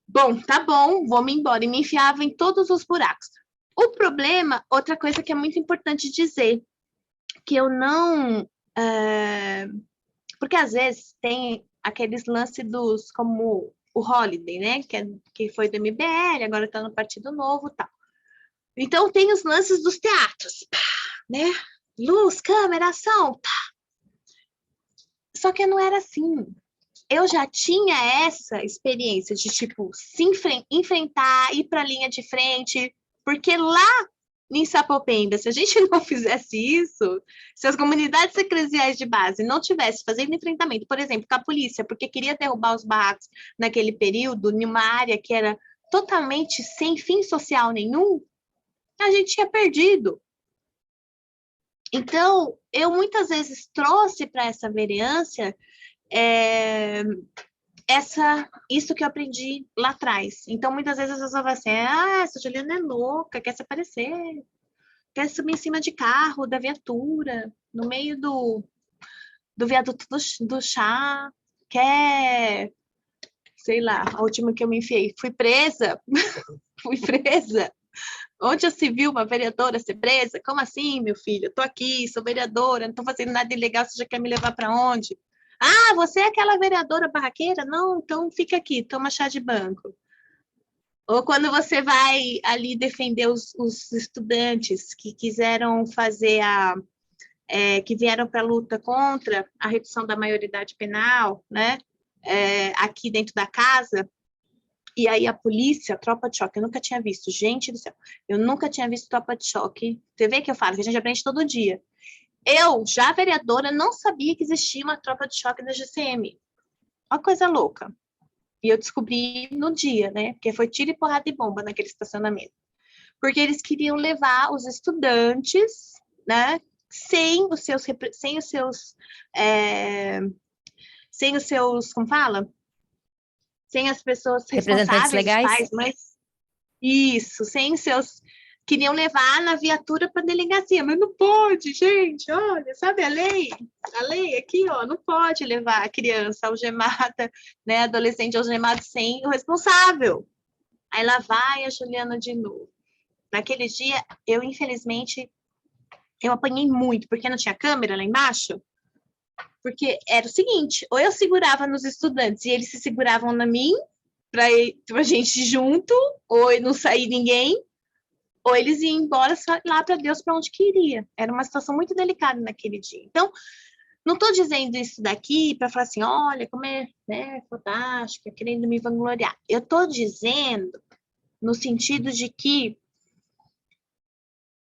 [SPEAKER 4] Bom, tá bom, vou-me embora. E me enfiava em todos os buracos. O problema, outra coisa que é muito importante dizer, que eu não... porque às vezes tem aqueles lances dos, como o Holiday, né? Que foi do MBL, agora tá no Partido Novo e tal. Então tem os lances dos teatros, né? Luz, câmera, ação. Só que não era assim. Eu já tinha essa experiência de, tipo, se enfrentar, ir para a linha de frente, porque lá em Sapopemba, se a gente não fizesse isso, se as comunidades eclesiais de base não tivessem fazendo enfrentamento, por exemplo, com a polícia, porque queria derrubar os barracos naquele período, em uma área que era totalmente sem fim social nenhum, a gente tinha perdido. Então, eu muitas vezes trouxe para essa vereança isso que eu aprendi lá atrás. Então, muitas vezes as pessoas falam assim, essa Juliana é louca, quer se aparecer, quer subir em cima de carro, da viatura, no meio do viaduto do chá, quer, sei lá, a última que eu me enfiei, fui presa. Onde já se viu uma vereadora ser presa? Como assim, meu filho? Eu tô aqui, sou vereadora, não tô fazendo nada ilegal, você já quer me levar para onde? Você é aquela vereadora barraqueira? Não, então fica aqui, toma chá de banco. Ou quando você vai ali defender os estudantes que quiseram fazer que vieram para a luta contra a redução da maioridade penal, né? Aqui dentro da casa, e aí a polícia, a tropa de choque, eu nunca tinha visto, gente do céu, eu nunca tinha visto tropa de choque. Você vê que eu falo, que a gente aprende todo dia. Eu, já vereadora, não sabia que existia uma tropa de choque da GCM. Uma coisa louca. E eu descobri no dia, né? Porque foi tiro e porrada de bomba naquele estacionamento. Porque eles queriam levar os estudantes, né? Sem os seus, como fala? Sem as pessoas
[SPEAKER 1] Representantes
[SPEAKER 4] responsáveis, os
[SPEAKER 1] legais?
[SPEAKER 4] pais, mas isso, sem os seus, queriam levar na viatura para a delegacia, mas não pode, gente, olha, sabe a lei aqui, ó, não pode levar a criança algemada, né, adolescente algemado sem o responsável. Aí lá vai a Juliana de novo. Naquele dia, infelizmente, eu apanhei muito, porque não tinha câmera lá embaixo, porque era o seguinte, ou eu segurava nos estudantes e eles se seguravam na mim, para a gente junto, ou não sair ninguém, ou eles iam embora lá para Deus para onde queria. Era uma situação muito delicada naquele dia. Então, não estou dizendo isso daqui para falar assim, olha, como é, né, fantástica, querendo me vangloriar. Eu estou dizendo no sentido de que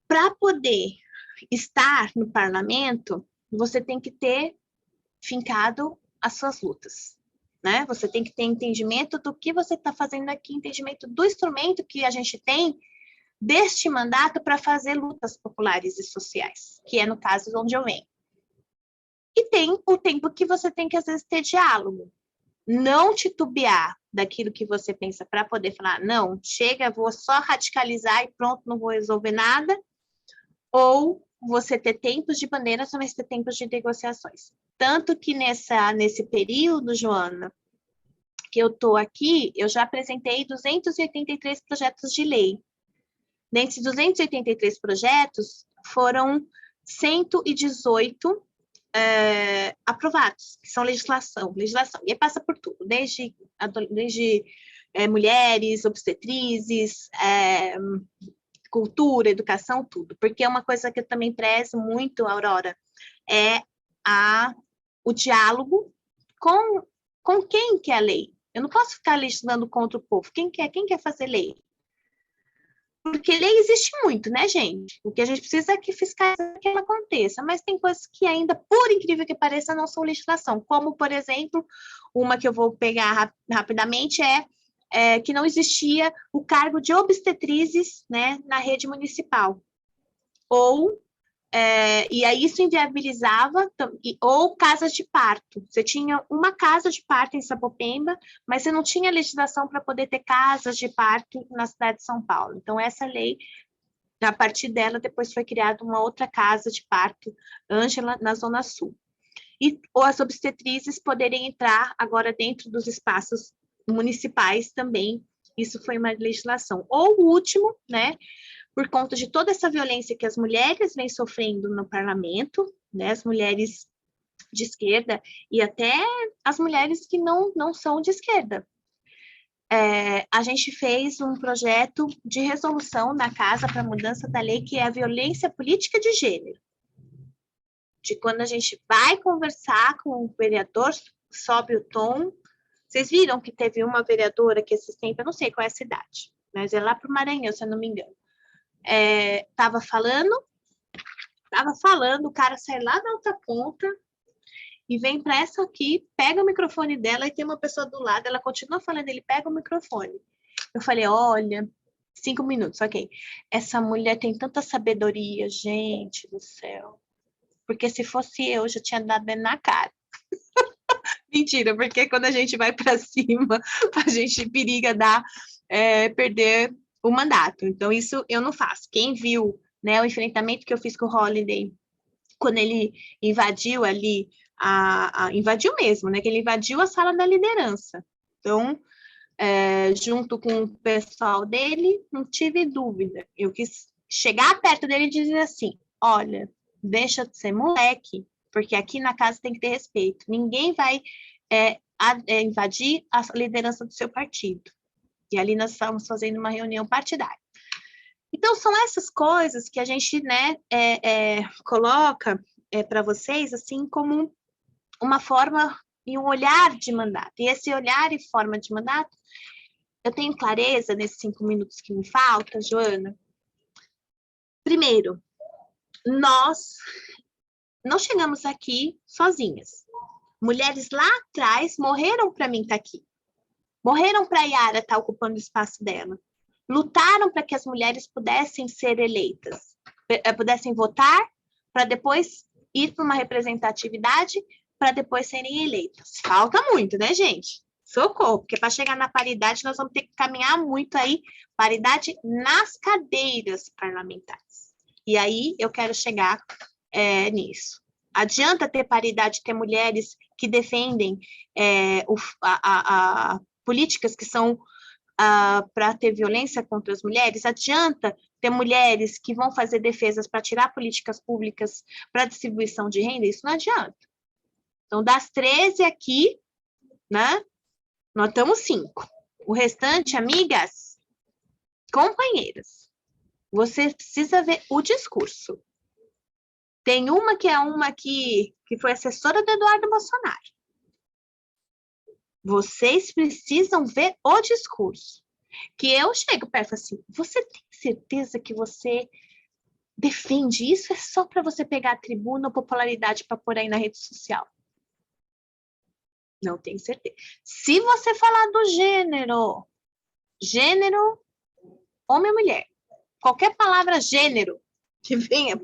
[SPEAKER 4] para poder estar no parlamento, você tem que ter fincado as suas lutas, né? Você tem que ter entendimento do que você está fazendo aqui, entendimento do instrumento que a gente tem deste mandato para fazer lutas populares e sociais, que é no caso onde eu venho. E tem o tempo que você tem que, às vezes, ter diálogo. Não titubear daquilo que você pensa para poder falar, não, chega, vou só radicalizar e pronto, não vou resolver nada. Ou você ter tempos de bandeiras, mas ter tempos de negociações. Tanto que nesse período, Joana, que eu estou aqui, eu já apresentei 283 projetos de lei. Desses 283 projetos, foram 118 aprovados, que são legislação. E passa por tudo, desde mulheres, obstetrizes, cultura, educação, tudo. Porque é uma coisa que eu também prezo muito, Aurora, é o diálogo com quem quer a lei. Eu não posso ficar legislando contra o povo. Quem quer fazer lei? Porque lei existe muito, né, gente? O que a gente precisa é que fiscalizar que ela aconteça, mas tem coisas que ainda, por incrível que pareça, não são legislação, como, por exemplo, uma que eu vou pegar rapidamente que não existia o cargo de obstetrizes, né, na rede municipal. E aí isso inviabilizava, ou casas de parto. Você tinha uma casa de parto em Sapopemba, mas você não tinha legislação para poder ter casas de parto na cidade de São Paulo. Então, essa lei, a partir dela, depois foi criada uma outra casa de parto, Ângela, na Zona Sul. Ou as obstetrizes poderem entrar agora dentro dos espaços municipais também. Isso foi uma legislação. Ou o último, né? Por conta de toda essa violência que as mulheres vêm sofrendo no parlamento, né, as mulheres de esquerda e até as mulheres que não são de esquerda. A gente fez um projeto de resolução na casa para mudança da lei, que é a violência política de gênero. De quando a gente vai conversar com o vereador, sobe o tom. Vocês viram que teve uma vereadora que esses tempos, eu não sei qual é a cidade, mas é lá para o Maranhão, se eu não me engano. Tava falando, o cara sai lá da outra ponta e vem para essa aqui, pega o microfone dela e tem uma pessoa do lado, ela continua falando, ele pega o microfone. Eu falei, olha, 5 minutos, ok. Essa mulher tem tanta sabedoria, gente do céu. Porque se fosse eu, já tinha dado dentro na cara. Mentira, porque quando a gente vai para cima, a gente periga perder o mandato. Então, isso eu não faço. Quem viu, né, o enfrentamento que eu fiz com o Holliday, quando ele invadiu ali, invadiu mesmo, né, que ele invadiu a sala da liderança. Então, junto com o pessoal dele, não tive dúvida. Eu quis chegar perto dele e dizer assim, olha, deixa de ser moleque, porque aqui na casa tem que ter respeito. Ninguém vai invadir a liderança do seu partido. E ali nós estávamos fazendo uma reunião partidária. Então, são essas coisas que a gente, né, coloca para vocês, assim, como uma forma e um olhar de mandato. E esse olhar e forma de mandato, eu tenho clareza nesses 5 minutos que me faltam, Joana. Primeiro, nós não chegamos aqui sozinhas. Mulheres lá atrás morreram para mim estar aqui. Morreram para a Yara estar ocupando o espaço dela. Lutaram para que as mulheres pudessem ser eleitas, pudessem votar, para depois ir para uma representatividade, para depois serem eleitas. Falta muito, né, gente? Socorro, porque para chegar na paridade nós vamos ter que caminhar muito aí, paridade nas cadeiras parlamentares. E aí eu quero chegar nisso. Adianta ter paridade, ter mulheres que defendem políticas que são para ter violência contra as mulheres? Adianta ter mulheres que vão fazer defesas para tirar políticas públicas para distribuição de renda? Isso não adianta. Então, das 13 aqui, né, nós estamos 5. O restante, amigas, companheiras, você precisa ver o discurso. Tem uma que foi assessora do Eduardo Bolsonaro. Vocês precisam ver o discurso. Que eu chego perto e falo assim, você tem certeza que você defende isso? É só para você pegar a tribuna ou popularidade para pôr aí na rede social? Não tenho certeza. Se você falar do gênero, homem ou mulher, qualquer palavra gênero que venha,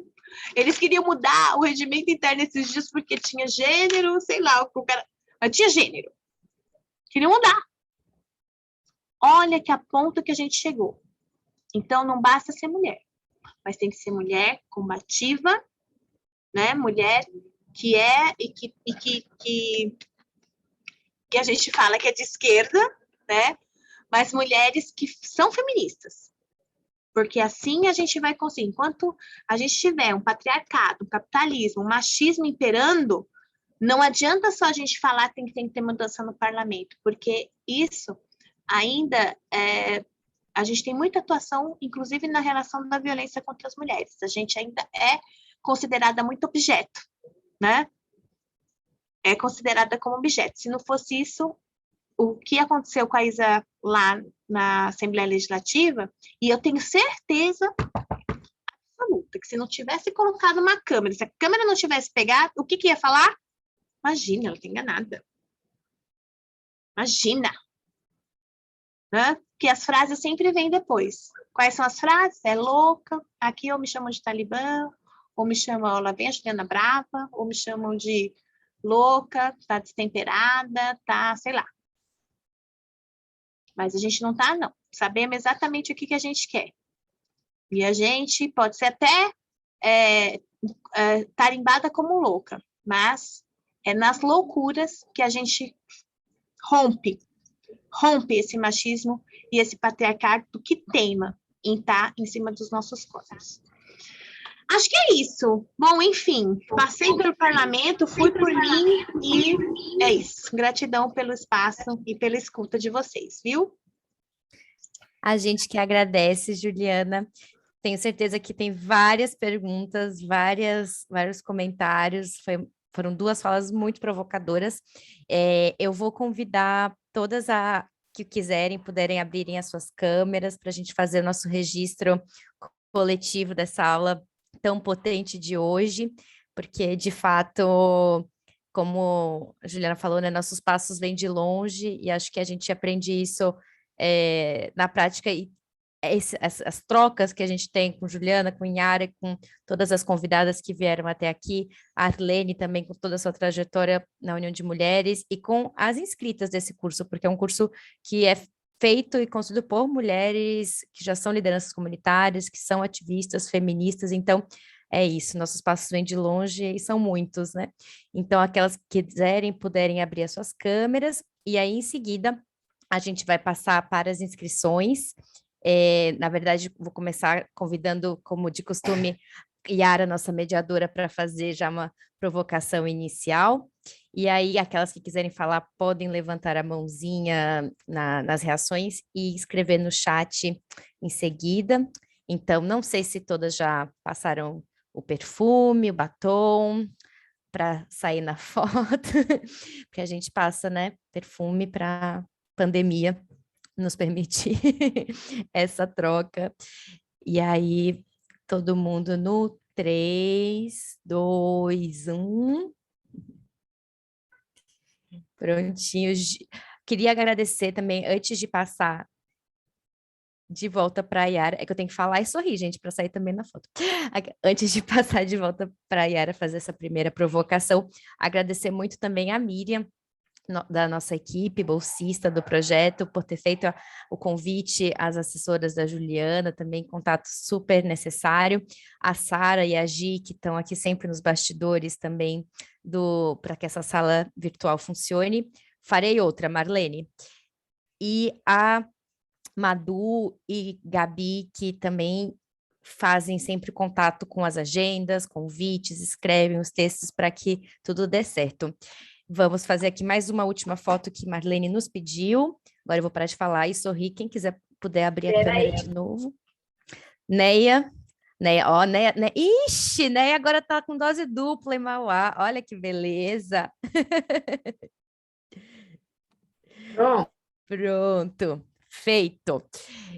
[SPEAKER 4] eles queriam mudar o regimento interno esses dias porque tinha gênero, sei lá, mas tinha gênero. Queriam mudar. Olha que a ponto que a gente chegou. Então, não basta ser mulher, mas tem que ser mulher combativa, né? Mulher que é e que a gente fala que é de esquerda, né? Mas mulheres que são feministas. Porque assim a gente vai conseguir. Enquanto a gente tiver um patriarcado, um capitalismo, um machismo imperando, não adianta só a gente falar que tem que ter mudança no parlamento, porque isso ainda a gente tem muita atuação, inclusive na relação da violência contra as mulheres. A gente ainda é considerada muito objeto, né? É considerada como objeto. Se não fosse isso, o que aconteceu com a Isa lá na Assembleia Legislativa, e eu tenho certeza absoluta que se não tivesse colocado uma câmera, se a câmera não tivesse pegado, o que ia falar? Imagina, ela tá enganada. Imagina. Né? Que as frases sempre vêm depois. Quais são as frases? É louca, aqui ou me chamam de talibã, ou me chamam, lá vem a Juliana Brava, ou me chamam de louca, tá destemperada, tá, sei lá. Mas a gente não tá, não. Sabemos exatamente o que a gente quer. E a gente pode ser até tarimbada como louca, mas é nas loucuras que a gente rompe esse machismo e esse patriarcado que teima em estar em cima dos nossos corpos. Acho que é isso. Bom, enfim, passei pelo parlamento, fui por mim e é isso. Gratidão pelo espaço e pela escuta de vocês, viu?
[SPEAKER 1] A gente que agradece, Juliana. Tenho certeza que tem várias perguntas, vários comentários. Foram 2 falas muito provocadoras. Eu vou convidar todas que quiserem, puderem abrirem as suas câmeras para a gente fazer o nosso registro coletivo dessa aula tão potente de hoje, porque, de fato, como a Juliana falou, né, nossos passos vêm de longe e acho que a gente aprende isso na prática e as trocas que a gente tem com Juliana, com Yara, com todas as convidadas que vieram até aqui, a Arlene também com toda a sua trajetória na União de Mulheres e com as inscritas desse curso, porque é um curso que é feito e construído por mulheres que já são lideranças comunitárias, que são ativistas, feministas, então é isso, nossos passos vêm de longe e são muitos, né? Então, aquelas que quiserem, puderem abrir as suas câmeras, e aí, em seguida, a gente vai passar para as inscrições. Na verdade, vou começar convidando, como de costume, Yara, nossa mediadora, para fazer já uma provocação inicial. E aí, aquelas que quiserem falar, podem levantar a mãozinha nas reações e escrever no chat em seguida. Então, não sei se todas já passaram o perfume, o batom, para sair na foto, porque a gente passa, né, perfume para pandemia nos permitir essa troca. E aí, todo mundo no 3, 2, 1. Prontinho. queria agradecer também, antes de passar de volta para a Yara, é que eu tenho que falar e sorrir, gente, para sair também na foto. Antes de passar de volta para a Yara fazer essa primeira provocação, agradecer muito também a Miriam, da nossa equipe, bolsista do projeto, por ter feito o convite às assessoras da Juliana, também contato super necessário, a Sara e a Gi, que estão aqui sempre nos bastidores também, para que essa sala virtual funcione. Farei outra, Marlene. E a Madu e Gabi, que também fazem sempre contato com as agendas, convites, escrevem os textos para que tudo dê certo. Vamos fazer aqui mais uma última foto que Marlene nos pediu. Agora eu vou parar de falar e sorrir. Quem quiser puder abrir a câmera de novo. Neia, ó, Neia. Ixi, Neia agora tá com dose dupla em Mauá. Olha que beleza. Pronto, feito.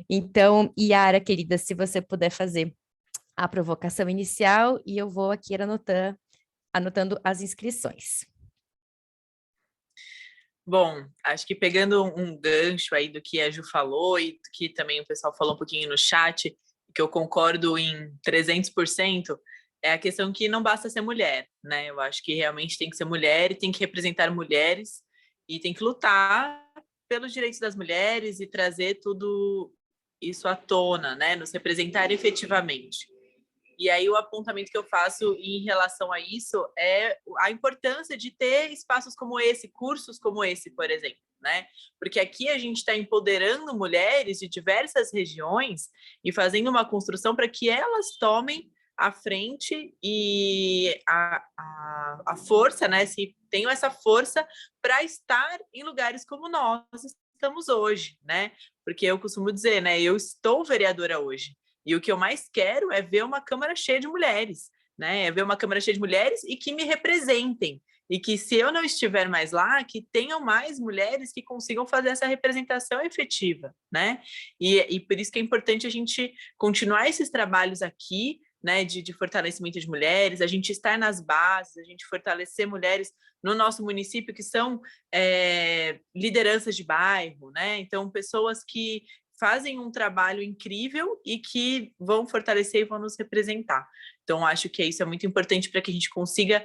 [SPEAKER 1] Então, Yara, querida, se você puder fazer a provocação inicial e eu vou aqui anotando as inscrições.
[SPEAKER 3] Bom, acho que pegando um gancho aí do que a Ju falou e do que também o pessoal falou um pouquinho no chat, que eu concordo em 300%, é a questão que não basta ser mulher, né? Eu acho que realmente tem que ser mulher e tem que representar mulheres e tem que lutar pelos direitos das mulheres e trazer tudo isso à tona, né? Nos representar efetivamente. E aí o apontamento que eu faço em relação a isso é a importância de ter espaços como esse, cursos como esse, por exemplo, né? Porque aqui a gente está empoderando mulheres de diversas regiões e fazendo uma construção para que elas tomem a frente e a força, né? Se tenham essa força para estar em lugares como nós estamos hoje, né? Porque eu costumo dizer, né? Eu estou vereadora hoje. E o que eu mais quero é ver uma Câmara cheia de mulheres, né? É ver uma Câmara cheia de mulheres e que me representem. E que, se eu não estiver mais lá, que tenham mais mulheres que consigam fazer essa representação efetiva, né? E por isso que é importante a gente continuar esses trabalhos aqui, né? De fortalecimento de mulheres, a gente estar nas bases, a gente fortalecer mulheres no nosso município que são lideranças de bairro, né? Então, pessoas que fazem um trabalho incrível e que vão fortalecer e vão nos representar. Então, acho que isso é muito importante para que a gente consiga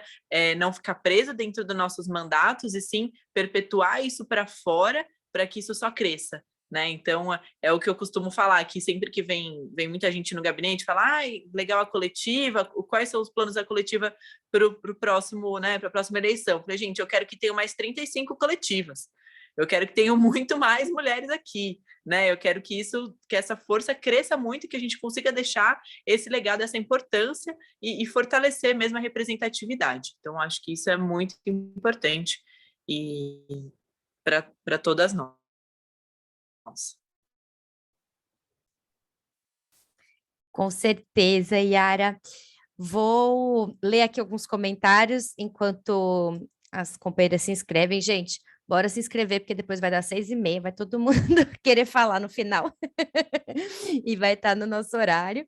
[SPEAKER 3] não ficar preso dentro dos nossos mandatos e sim perpetuar isso para fora, para que isso só cresça, né? Então, é o que eu costumo falar, que sempre que vem muita gente no gabinete, fala, legal a coletiva, quais são os planos da coletiva para o próximo, né, para a próxima eleição? Eu falei, gente, eu quero que tenham mais 35 coletivas. Eu quero que tenham muito mais mulheres aqui, né? Eu quero que essa força cresça muito e que a gente consiga deixar esse legado, essa importância e fortalecer mesmo a representatividade. Então, acho que isso é muito importante e para todas nós.
[SPEAKER 1] Com certeza, Yara. Vou ler aqui alguns comentários enquanto as companheiras se inscrevem. Gente, bora se inscrever, porque depois vai dar 6h30, vai todo mundo querer falar no final. E vai estar no nosso horário.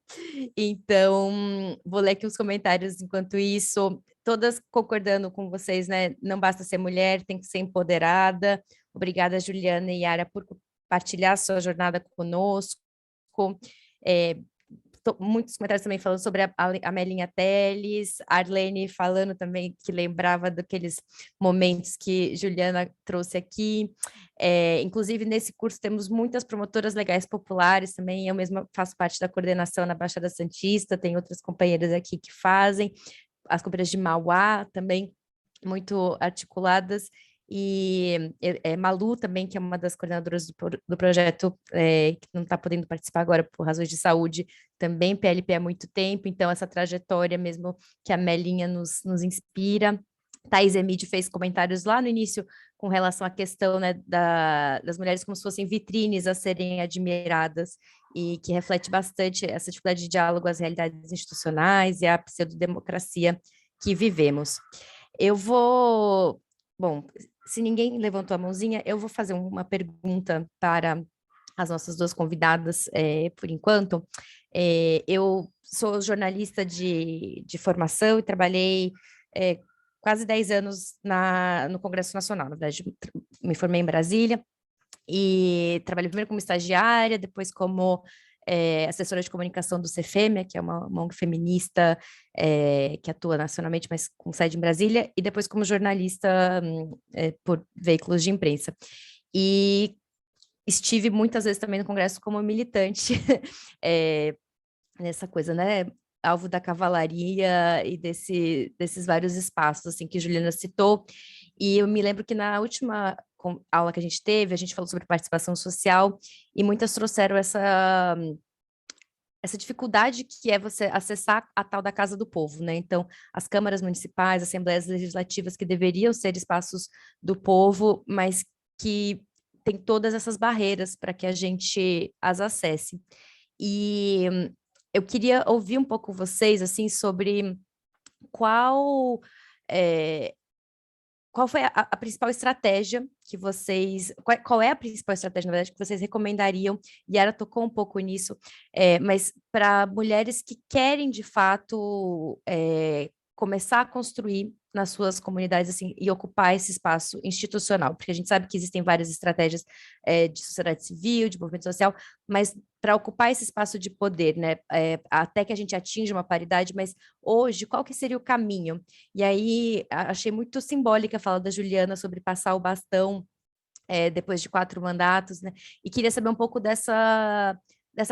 [SPEAKER 1] Então, vou ler aqui os comentários enquanto isso. Todas concordando com vocês, né? Não basta ser mulher, tem que ser empoderada. Obrigada, Juliana e Yara, por compartilhar a sua jornada conosco. Muitos comentários também falando sobre a Melinha Teles, a Arlene falando também que lembrava daqueles momentos que Juliana trouxe aqui. Inclusive, nesse curso temos muitas promotoras legais populares também, eu mesma faço parte da coordenação na Baixada Santista, tem outras companheiras aqui que fazem, as companheiras de Mauá também, muito articuladas, e Malu também, que é uma das coordenadoras do projeto, que não está podendo participar agora por razões de saúde, também PLP há muito tempo, então essa trajetória mesmo que a Melinha nos inspira. Thais Emide fez comentários lá no início com relação à questão, né, das mulheres como se fossem vitrines a serem admiradas, e que reflete bastante essa dificuldade de diálogo às realidades institucionais e à pseudodemocracia que vivemos. Bom, se ninguém levantou a mãozinha, eu vou fazer uma pergunta para as nossas duas convidadas, por enquanto. Eu sou jornalista de formação e trabalhei quase 10 anos no Congresso Nacional. Na verdade, me formei em Brasília e trabalhei primeiro como estagiária, depois como assessora de comunicação do CFEMEA, que é uma ONG feminista que atua nacionalmente, mas com sede em Brasília, e depois como jornalista por veículos de imprensa. E estive muitas vezes também no Congresso como militante, nessa coisa, né? Alvo da cavalaria e desses vários espaços, assim, que Juliana citou. E eu me lembro que na última aula que a gente teve, a gente falou sobre participação social, e muitas trouxeram essa dificuldade que é você acessar a tal da Casa do Povo, né? Então, as câmaras municipais, assembleias legislativas que deveriam ser espaços do povo, mas que tem todas essas barreiras para que a gente as acesse. E eu queria ouvir um pouco vocês, assim, sobre qual foi a principal estratégia que vocês... Qual é a principal estratégia, na verdade, que vocês recomendariam? Yara tocou um pouco nisso, mas para mulheres que querem, de fato, começar a construir nas suas comunidades, assim, e ocupar esse espaço institucional, porque a gente sabe que existem várias estratégias de sociedade civil, de movimento social, mas para ocupar esse espaço de poder, né, até que a gente atinja uma paridade, mas hoje, qual que seria o caminho? E aí, achei muito simbólica a fala da Juliana sobre passar o bastão depois de 4 mandatos, né, e queria saber um pouco dessa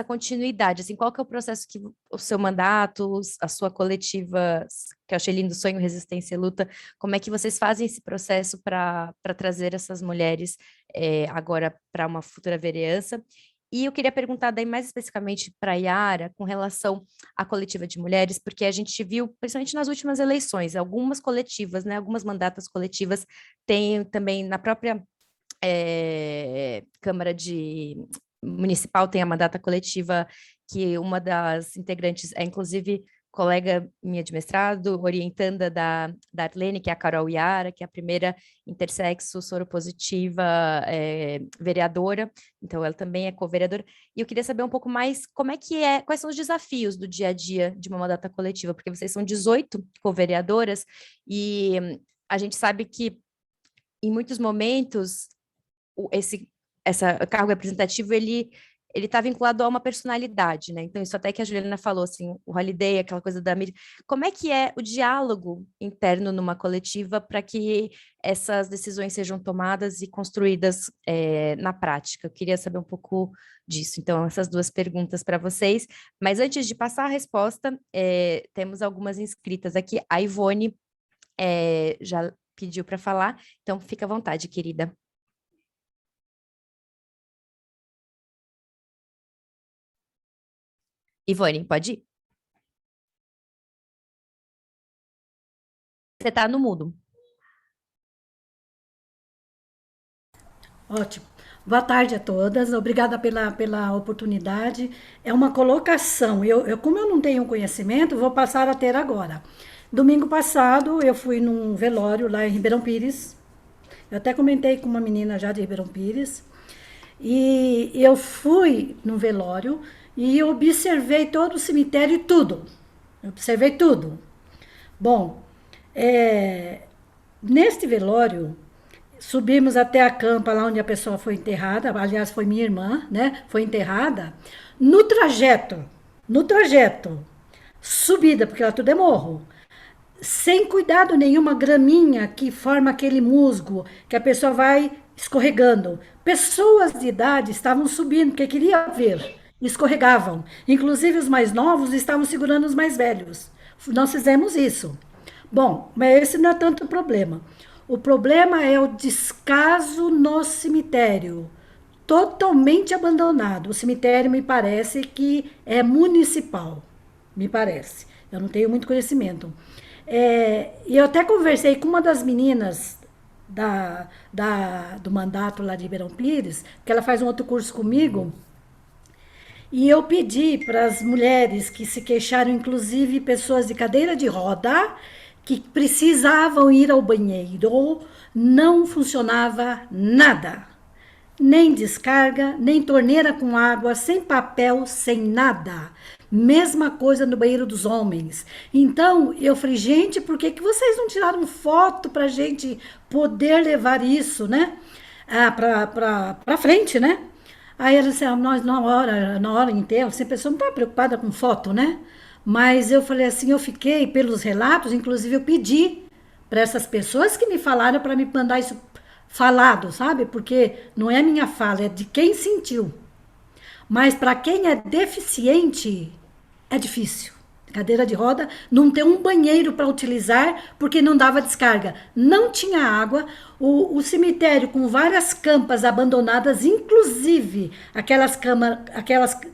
[SPEAKER 1] continuidade, assim, qual que é o processo que o seu mandato, a sua coletiva, que eu achei lindo, Sonho, Resistência e Luta, como é que vocês fazem esse processo para trazer essas mulheres agora para uma futura vereança? E eu queria perguntar daí mais especificamente para a Yara, com relação à coletiva de mulheres, porque a gente viu, principalmente nas últimas eleições, algumas coletivas, né, algumas mandatas coletivas, tem também na própria Câmara Municipal tem a mandata coletiva, que uma das integrantes é, inclusive, colega minha de mestrado, orientanda da Arlene, que é a Carol Yara, que é a primeira intersexo soropositiva vereadora, então ela também é co-vereadora, e eu queria saber um pouco mais quais são os desafios do dia a dia de uma mandata coletiva, porque vocês são 18 co-vereadoras, e a gente sabe que, em muitos momentos, esse cargo representativo, ele está vinculado a uma personalidade, né? Então, isso até que a Juliana falou, assim, o holiday, aquela coisa da mídia. Como é que é o diálogo interno numa coletiva para que essas decisões sejam tomadas e construídas na prática? Eu queria saber um pouco disso. Então, essas 2 perguntas para vocês. Mas antes de passar a resposta, temos algumas inscritas aqui. A Ivone já pediu para falar, então fica à vontade, querida. Ivone, pode ir? Você está no mudo.
[SPEAKER 5] Ótimo. Boa tarde a todas. Obrigada pela oportunidade. É uma colocação. Como eu não tenho conhecimento, vou passar a ter agora. Domingo passado, eu fui num velório lá em Ribeirão Pires. Eu até comentei com uma menina já de Ribeirão Pires. E eu fui no velório e observei todo o cemitério e tudo. Eu observei tudo. Bom, neste velório, subimos até a campa lá onde a pessoa foi enterrada. Aliás, foi minha irmã, né? Foi enterrada. No trajeto, subida, porque lá tudo é morro, sem cuidado nenhum, uma graminha que forma aquele musgo, que a pessoa vai escorregando. Pessoas de idade estavam subindo, porque queriam ver, escorregavam. Inclusive os mais novos estavam segurando os mais velhos. Nós fizemos isso. Bom, mas esse não é tanto o problema. O problema é o descaso no cemitério. Totalmente abandonado. O cemitério me parece que é municipal. Me parece. Eu não tenho muito conhecimento. E eu até conversei com uma das meninas do mandato lá de Ribeirão Pires, que ela faz um outro curso comigo, e eu pedi para as mulheres que se queixaram, inclusive pessoas de cadeira de roda, que precisavam ir ao banheiro, não funcionava nada. Nem descarga, nem torneira com água, sem papel, sem nada. Mesma coisa no banheiro dos homens. Então, eu falei, gente, por que vocês não tiraram foto para a gente poder levar isso, né? Para frente, né? Aí ela disse, nós na hora inteira, a pessoa não está preocupada com foto, né? Mas eu falei assim, eu fiquei, pelos relatos, inclusive eu pedi para essas pessoas que me falaram para me mandar isso falado, sabe? Porque não é minha fala, é de quem sentiu. Mas para quem é deficiente, é difícil. Cadeira de roda, não tem um banheiro para utilizar porque não dava descarga. Não tinha água, o cemitério com várias campas abandonadas, inclusive aquelas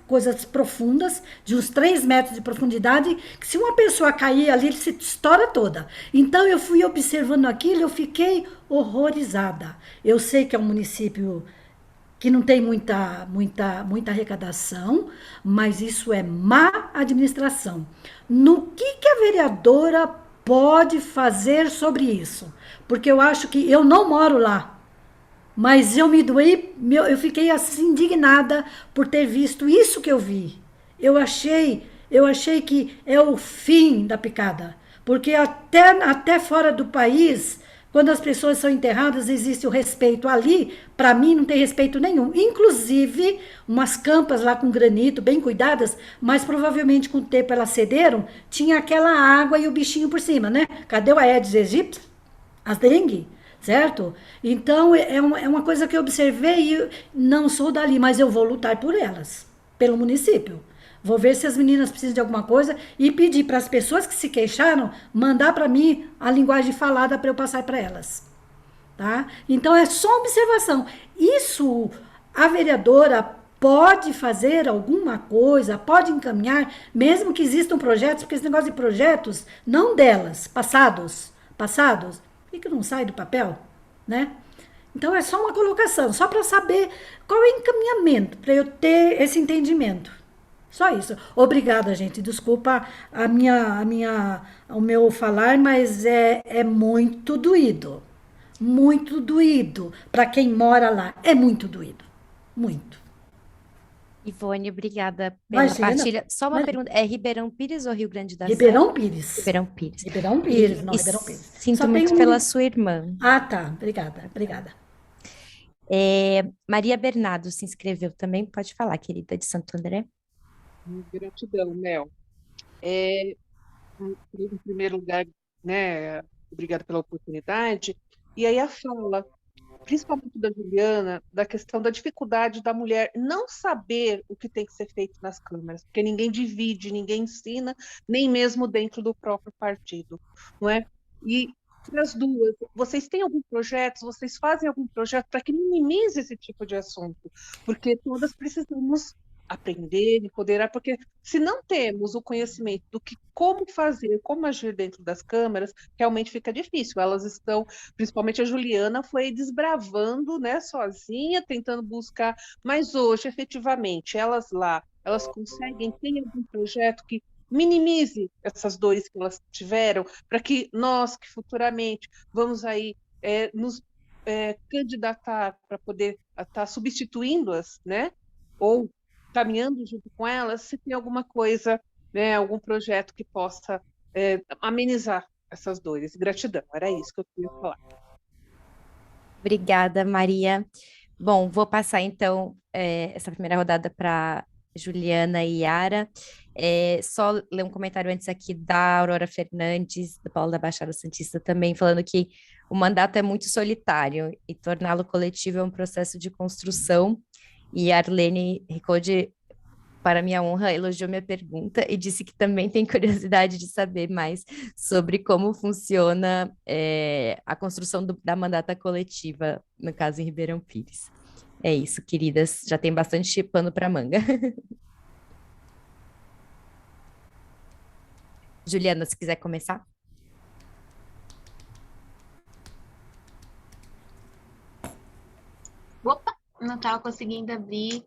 [SPEAKER 5] coisas profundas, de uns 3 metros de profundidade, que se uma pessoa cair ali, ele se estoura toda. Então eu fui observando aquilo, eu fiquei horrorizada. Eu sei que é um município que não tem muita arrecadação, mas isso é má administração. No que a vereadora pode fazer sobre isso? Porque eu acho que eu não moro lá, mas eu me doei, eu fiquei assim indignada por ter visto isso que eu vi. Eu achei que é o fim da picada, porque até fora do país, quando as pessoas são enterradas, existe o respeito ali. Para mim, não tem respeito nenhum. Inclusive, umas campas lá com granito, bem cuidadas, mas provavelmente com o tempo elas cederam, tinha aquela água e o bichinho por cima, né? Cadê o Aedes aegypti? As dengue, certo? Então, é uma coisa que eu observei e não sou dali, mas eu vou lutar por elas, pelo município. Vou ver se as meninas precisam de alguma coisa e pedir para as pessoas que se queixaram mandar para mim a linguagem falada para eu passar para elas. Tá? Então é só observação. Isso a vereadora pode fazer alguma coisa, pode encaminhar, mesmo que existam projetos, porque esse negócio de projetos, não delas, passados, e que não sai do papel, né? Então é só uma colocação, só para saber qual é o encaminhamento, para eu ter esse entendimento. Só isso. Obrigada, gente. Desculpa o meu falar, mas é muito doído. Muito doído. Para quem mora lá, é muito doído. Muito.
[SPEAKER 1] Ivone, obrigada pela
[SPEAKER 5] Imagina,
[SPEAKER 1] partilha. Só uma
[SPEAKER 5] imagina.
[SPEAKER 1] pergunta, é Ribeirão Pires ou Rio Grande da Serra?
[SPEAKER 5] Ribeirão Pires.
[SPEAKER 1] Ribeirão Pires.
[SPEAKER 5] Ribeirão
[SPEAKER 1] E,
[SPEAKER 5] Pires, não,
[SPEAKER 1] e
[SPEAKER 5] Ribeirão Pires.
[SPEAKER 1] sinto
[SPEAKER 5] Só tem
[SPEAKER 1] muito
[SPEAKER 5] um.
[SPEAKER 1] pela sua irmã.
[SPEAKER 5] Ah, tá. Obrigada, obrigada.
[SPEAKER 1] Maria Bernardo se inscreveu também. Pode falar, querida, de Santo André.
[SPEAKER 6] Gratidão, Mel. Em primeiro lugar, né, obrigada pela oportunidade. E aí a fala, principalmente da Juliana, da questão da dificuldade da mulher não saber o que tem que ser feito nas câmaras, porque ninguém divide, ninguém ensina, nem mesmo dentro do próprio partido, não é? E as duas, vocês têm algum projeto, vocês fazem algum projeto para que minimize esse tipo de assunto? Porque todas precisamos aprender, empoderar, porque se não temos o conhecimento do que como fazer, como agir dentro das câmaras, realmente fica difícil. Elas estão, principalmente a Juliana, foi desbravando, né, sozinha, tentando buscar, mas hoje, efetivamente, elas lá, elas conseguem ter algum projeto que minimize essas dores que elas tiveram, para que nós, que futuramente vamos aí nos candidatar para poder estar substituindo-as, né, ou caminhando junto com elas, se tem alguma coisa, né, algum projeto que possa amenizar essas dores. Gratidão, era isso que eu queria falar.
[SPEAKER 1] Obrigada, Maria. Bom, vou passar então essa primeira rodada para Juliana e Yara. Só ler um comentário antes aqui da Aurora Fernandes, do Paulo da Baixada Santista, também falando que o mandato é muito solitário e torná-lo coletivo é um processo de construção. E Arlene Ricode, para minha honra, elogiou minha pergunta e disse que também tem curiosidade de saber mais sobre como funciona a construção da mandata coletiva, no caso em Ribeirão Pires. É isso, queridas, já tem bastante pano para manga. Juliana, se quiser começar.
[SPEAKER 4] Opa, não estava conseguindo abrir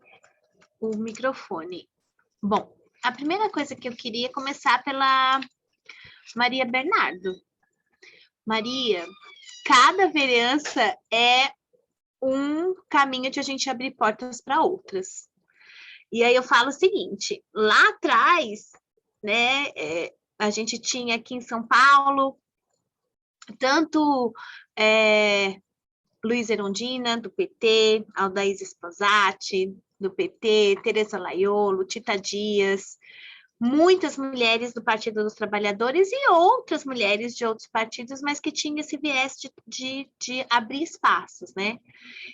[SPEAKER 4] o microfone. Bom, a primeira coisa que eu queria começar pela Maria Bernardo. Maria, cada vereança é um caminho de a gente abrir portas para outras. E aí eu falo o seguinte, lá atrás, né, a gente tinha aqui em São Paulo, tanto Luiz Erundina, do PT, Aldaís Sposati, do PT, Tereza Laiolo, Tita Dias, muitas mulheres do Partido dos Trabalhadores e outras mulheres de outros partidos, mas que tinham esse viés de abrir espaços, né?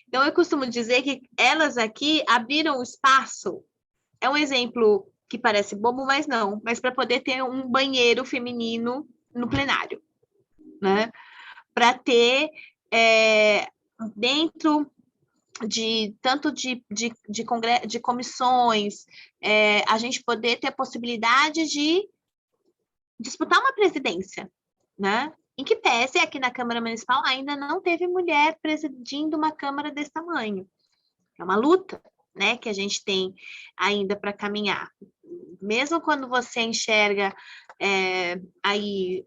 [SPEAKER 4] Então, eu costumo dizer que elas aqui abriram o espaço, é um exemplo que parece bobo, mas não, mas para poder ter um banheiro feminino no plenário, né? Para ter dentro de tanto de comissões, a gente poder ter a possibilidade de disputar uma presidência, né? Em que pese aqui na Câmara Municipal ainda não teve mulher presidindo uma Câmara desse tamanho. É uma luta, né, que a gente tem ainda para caminhar. Mesmo quando você enxerga aí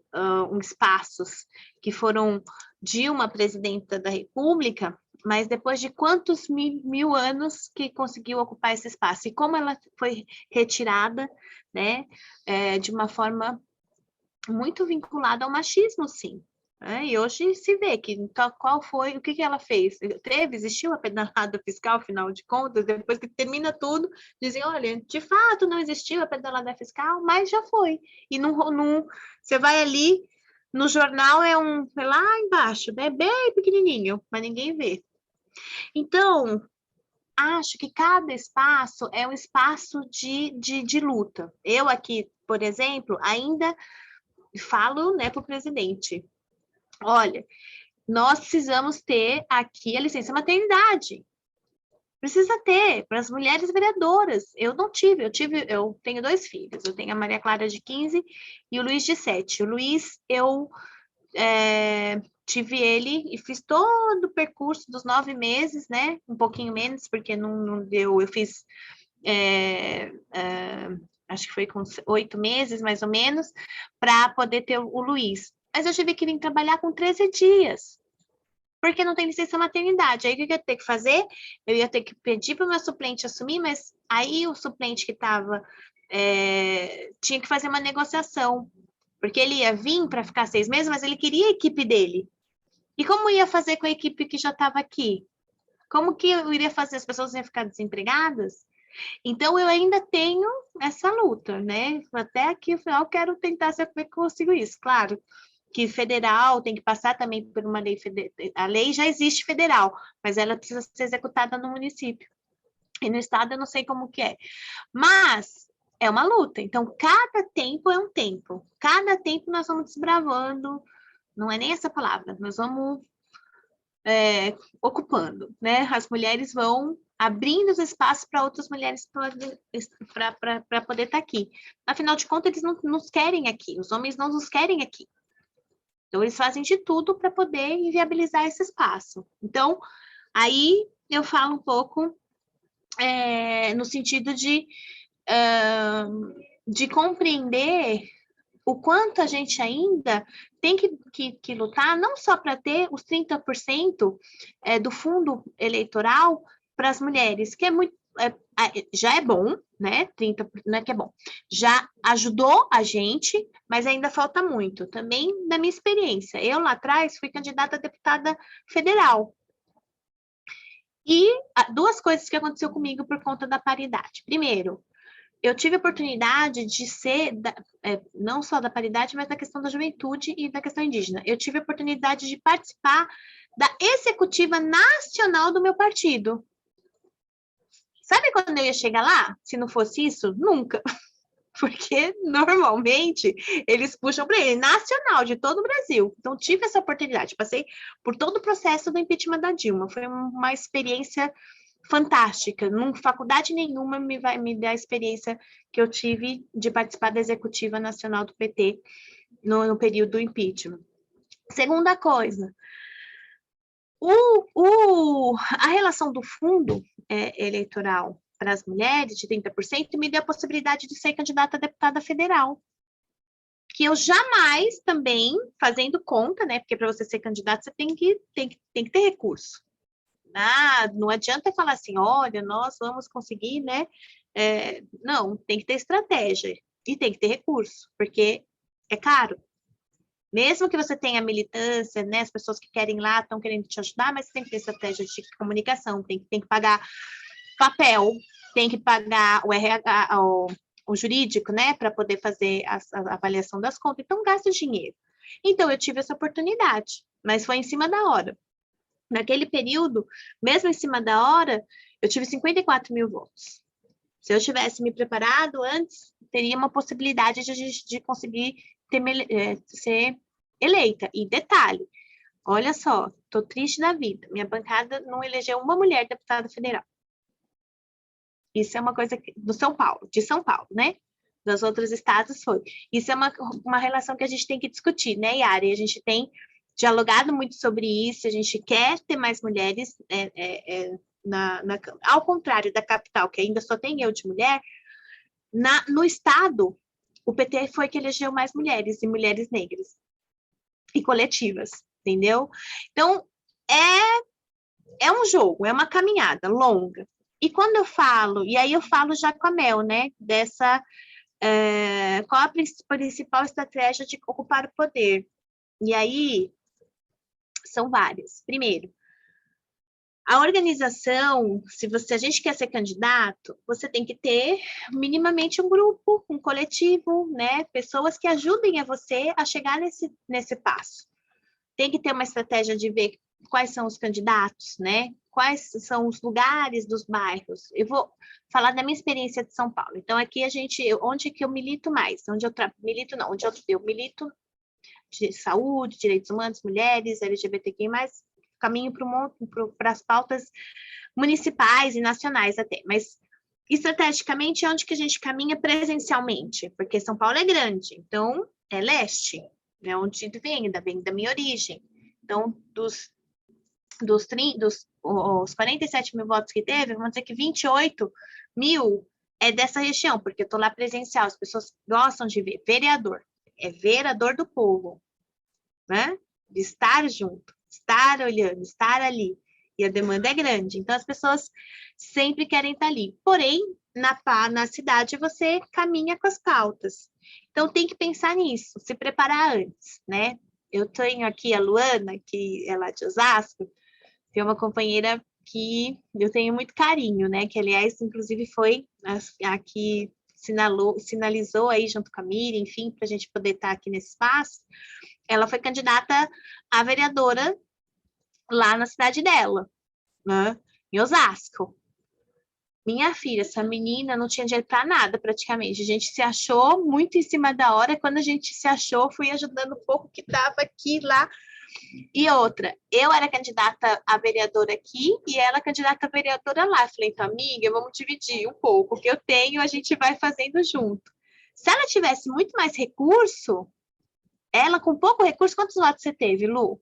[SPEAKER 4] espaços que foram de uma presidenta da República, mas depois de quantos mil anos que conseguiu ocupar esse espaço, e como ela foi retirada, né, de uma forma muito vinculada ao machismo, sim. E hoje se vê que qual foi, o que ela fez? Existiu a pedalada fiscal, afinal de contas, depois que termina tudo, dizem, olha, de fato não existiu a pedalada fiscal, mas já foi. E você vai ali, no jornal é lá embaixo, né? Bem pequenininho, mas ninguém vê. Então, acho que cada espaço é um espaço de luta. Eu aqui, por exemplo, ainda falo, né, para o presidente, olha, nós precisamos ter aqui a licença maternidade. Precisa ter para as mulheres vereadoras. Eu tenho 2 filhos. Eu tenho a Maria Clara de 15 e o Luiz de 7. O Luiz, eu tive ele e fiz todo o percurso dos 9 meses, né? Um pouquinho menos, porque não deu. Eu fiz, acho que foi com 8 meses, mais ou menos, para poder ter o Luiz. Mas eu tive que vir trabalhar com 13 dias, porque não tem licença maternidade. Aí o que eu ia ter que fazer? Eu ia ter que pedir para o meu suplente assumir, mas aí o suplente que estava tinha que fazer uma negociação, porque ele ia vir para ficar 6 meses, mas ele queria a equipe dele. E como ia fazer com a equipe que já estava aqui? Como que eu iria fazer? As pessoas iam ficar desempregadas? Então, eu ainda tenho essa luta, né? Até aqui, no final, quero tentar saber como é que eu consigo isso. Claro que federal tem que passar também por uma lei federal. A lei já existe federal, mas ela precisa ser executada no município. E no estado eu não sei como que é. Mas é uma luta. Então, cada tempo é um tempo. Cada tempo nós vamos desbravando. Não é nem essa palavra. Nós vamos ocupando, né? As mulheres vão abrindo os espaços para outras mulheres para poder estar aqui. Afinal de contas, eles não nos querem aqui. Os homens não nos querem aqui. Então, eles fazem de tudo para poder inviabilizar esse espaço. Então, aí eu falo um pouco no sentido de compreender o quanto a gente ainda tem que lutar, não só para ter os 30% do fundo eleitoral para as mulheres, que é muito, já é bom, né? 30%, não é que é bom, já ajudou a gente, mas ainda falta muito. Também da minha experiência. Eu lá atrás fui candidata a deputada federal. E 2 coisas que aconteceu comigo por conta da paridade. Primeiro, eu tive a oportunidade de ser, não só da paridade, mas da questão da juventude e da questão indígena. Eu tive a oportunidade de participar da executiva nacional do meu partido. Sabe quando eu ia chegar lá? Se não fosse isso? Nunca. Porque, normalmente, eles puxam para ele, nacional, de todo o Brasil. Então, tive essa oportunidade. Passei por todo o processo do impeachment da Dilma. Foi uma experiência fantástica. Não faculdade nenhuma me dá a experiência que eu tive de participar da executiva nacional do PT no período do impeachment. Segunda coisa, a relação do fundo eleitoral para as mulheres de 30% me deu a possibilidade de ser candidata a deputada federal. Que eu jamais também, fazendo conta, né? Porque para você ser candidato, você tem que ter recurso. Não adianta falar assim, olha, nós vamos conseguir, né? Não, tem que ter estratégia e tem que ter recurso, porque é caro. Mesmo que você tenha militância, né? As pessoas que querem ir lá estão querendo te ajudar, mas tem que ter estratégia de comunicação, tem que pagar papel, tem que pagar o RH, o jurídico, né? Para poder fazer a avaliação das contas. Então, gasta dinheiro. Então, eu tive essa oportunidade, mas foi em cima da hora. Naquele período, mesmo em cima da hora, eu tive 54 mil votos. Se eu tivesse me preparado antes, teria uma possibilidade de conseguir ser eleita. E detalhe, olha só, tô triste da vida. Minha bancada não elegeu uma mulher deputada federal. Isso é uma coisa de São Paulo, né? Dos outros estados foi. Isso é uma relação que a gente tem que discutir, né, Yara? E a gente tem dialogado muito sobre isso, a gente quer ter mais mulheres na Câmara. Ao contrário da capital, que ainda só tem eu de mulher, no estado, o PT foi que elegeu mais mulheres, e mulheres negras, e coletivas, entendeu? Então, é um jogo, é uma caminhada longa. E quando eu falo, e aí eu falo já com a Mel, né, qual a principal estratégia de ocupar o poder? E aí, são várias. Primeiro, a organização, se a gente quer ser candidato, você tem que ter minimamente um grupo, um coletivo, né? Pessoas que ajudem a você a chegar nesse passo. Tem que ter uma estratégia de ver quais são os candidatos, né? Quais são os lugares dos bairros. Eu vou falar da minha experiência de São Paulo. Então, aqui onde que eu milito mais? Eu milito de saúde, direitos humanos, mulheres, LGBTQI+, caminho para as pautas municipais e nacionais até, mas estrategicamente, onde que a gente caminha presencialmente? Porque São Paulo é grande, então é leste, é onde vem da minha origem. Então, os 47 mil votos que teve, vamos dizer que 28 mil é dessa região, porque eu estou lá presencial, as pessoas gostam de ver. Vereador, é vereador do povo, né? De estar junto, estar olhando, estar ali. E a demanda é grande, então as pessoas sempre querem estar ali. Porém, na cidade você caminha com as pautas. Então tem que pensar nisso, se preparar antes, né? Eu tenho aqui a Luana, que é lá de Osasco, tem uma companheira que eu tenho muito carinho, né? Que, aliás, inclusive foi a que sinalizou aí junto com a Miriam, enfim, para a gente poder estar aqui nesse espaço. Ela foi candidata a vereadora lá na cidade dela, né? Em Osasco. Minha filha, essa menina não tinha dinheiro para nada, praticamente. A gente se achou muito em cima da hora. Quando a gente se achou, fui ajudando um pouco que estava aqui, lá. E outra, eu era candidata a vereadora aqui e ela candidata a vereadora lá. Eu falei, então, amiga, vamos dividir um pouco. O que eu tenho, a gente vai fazendo junto. Se ela tivesse muito mais recurso, ela com pouco recurso, quantos votos você teve, Lu?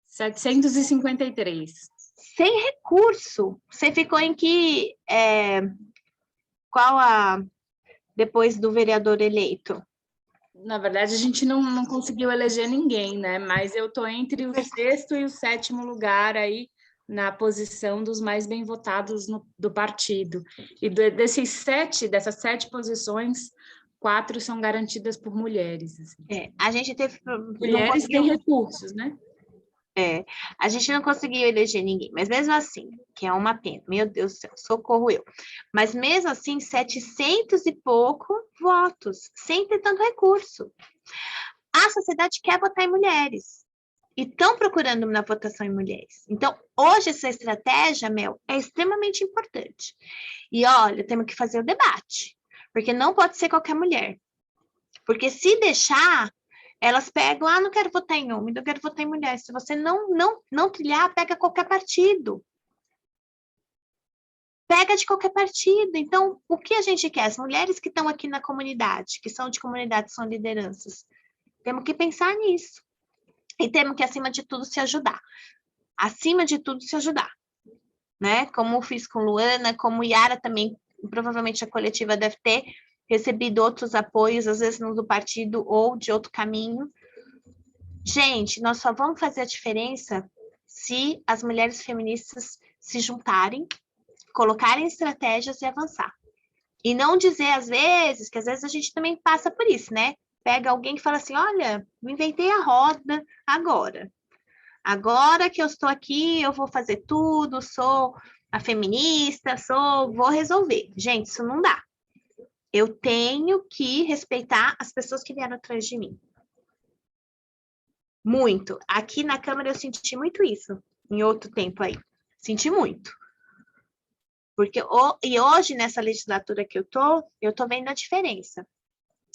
[SPEAKER 7] 753.
[SPEAKER 4] Sem recurso. Você ficou em que... depois do vereador eleito?
[SPEAKER 7] Na verdade, a gente não conseguiu eleger ninguém, né? Mas eu estou entre o 6º e o 7º lugar aí na posição dos mais bem votados do partido. E dessas 7 posições, 4 são garantidas por mulheres. Assim.
[SPEAKER 4] A gente teve...
[SPEAKER 7] Mulheres têm recursos, né?
[SPEAKER 4] A gente não conseguiu eleger ninguém, mas mesmo assim, que é uma pena, meu Deus do céu, socorro eu. Mas mesmo assim, 700 e pouco votos, sem ter tanto recurso. A sociedade quer votar em mulheres e estão procurando na votação em mulheres. Então, hoje essa estratégia, Mel, é extremamente importante. E olha, temos que fazer o debate, porque não pode ser qualquer mulher. Porque se deixar... Elas pegam, não quero votar em homem, não quero votar em mulher. Se você não trilhar, pega qualquer partido. Pega de qualquer partido. Então, o que a gente quer? As mulheres que estão aqui na comunidade, que são de comunidade, são lideranças. Temos que pensar nisso. E temos que, acima de tudo, se ajudar. Acima de tudo, se ajudar. Né? Como eu fiz com Luana, como Yara também, provavelmente a coletiva deve ter recebido outros apoios, às vezes no do partido ou de outro caminho. Gente, nós só vamos fazer a diferença se as mulheres feministas se juntarem, colocarem estratégias e avançar. E não dizer, às vezes, que às vezes a gente também passa por isso, né? Pega alguém que fala assim, olha, inventei a roda agora. Agora que eu estou aqui, eu vou fazer tudo, sou a feminista, vou resolver. Gente, isso não dá. Eu tenho que respeitar as pessoas que vieram atrás de mim. Muito. Aqui na Câmara eu senti muito isso, em outro tempo aí. Senti muito. Porque e hoje, nessa legislatura que eu tô vendo a diferença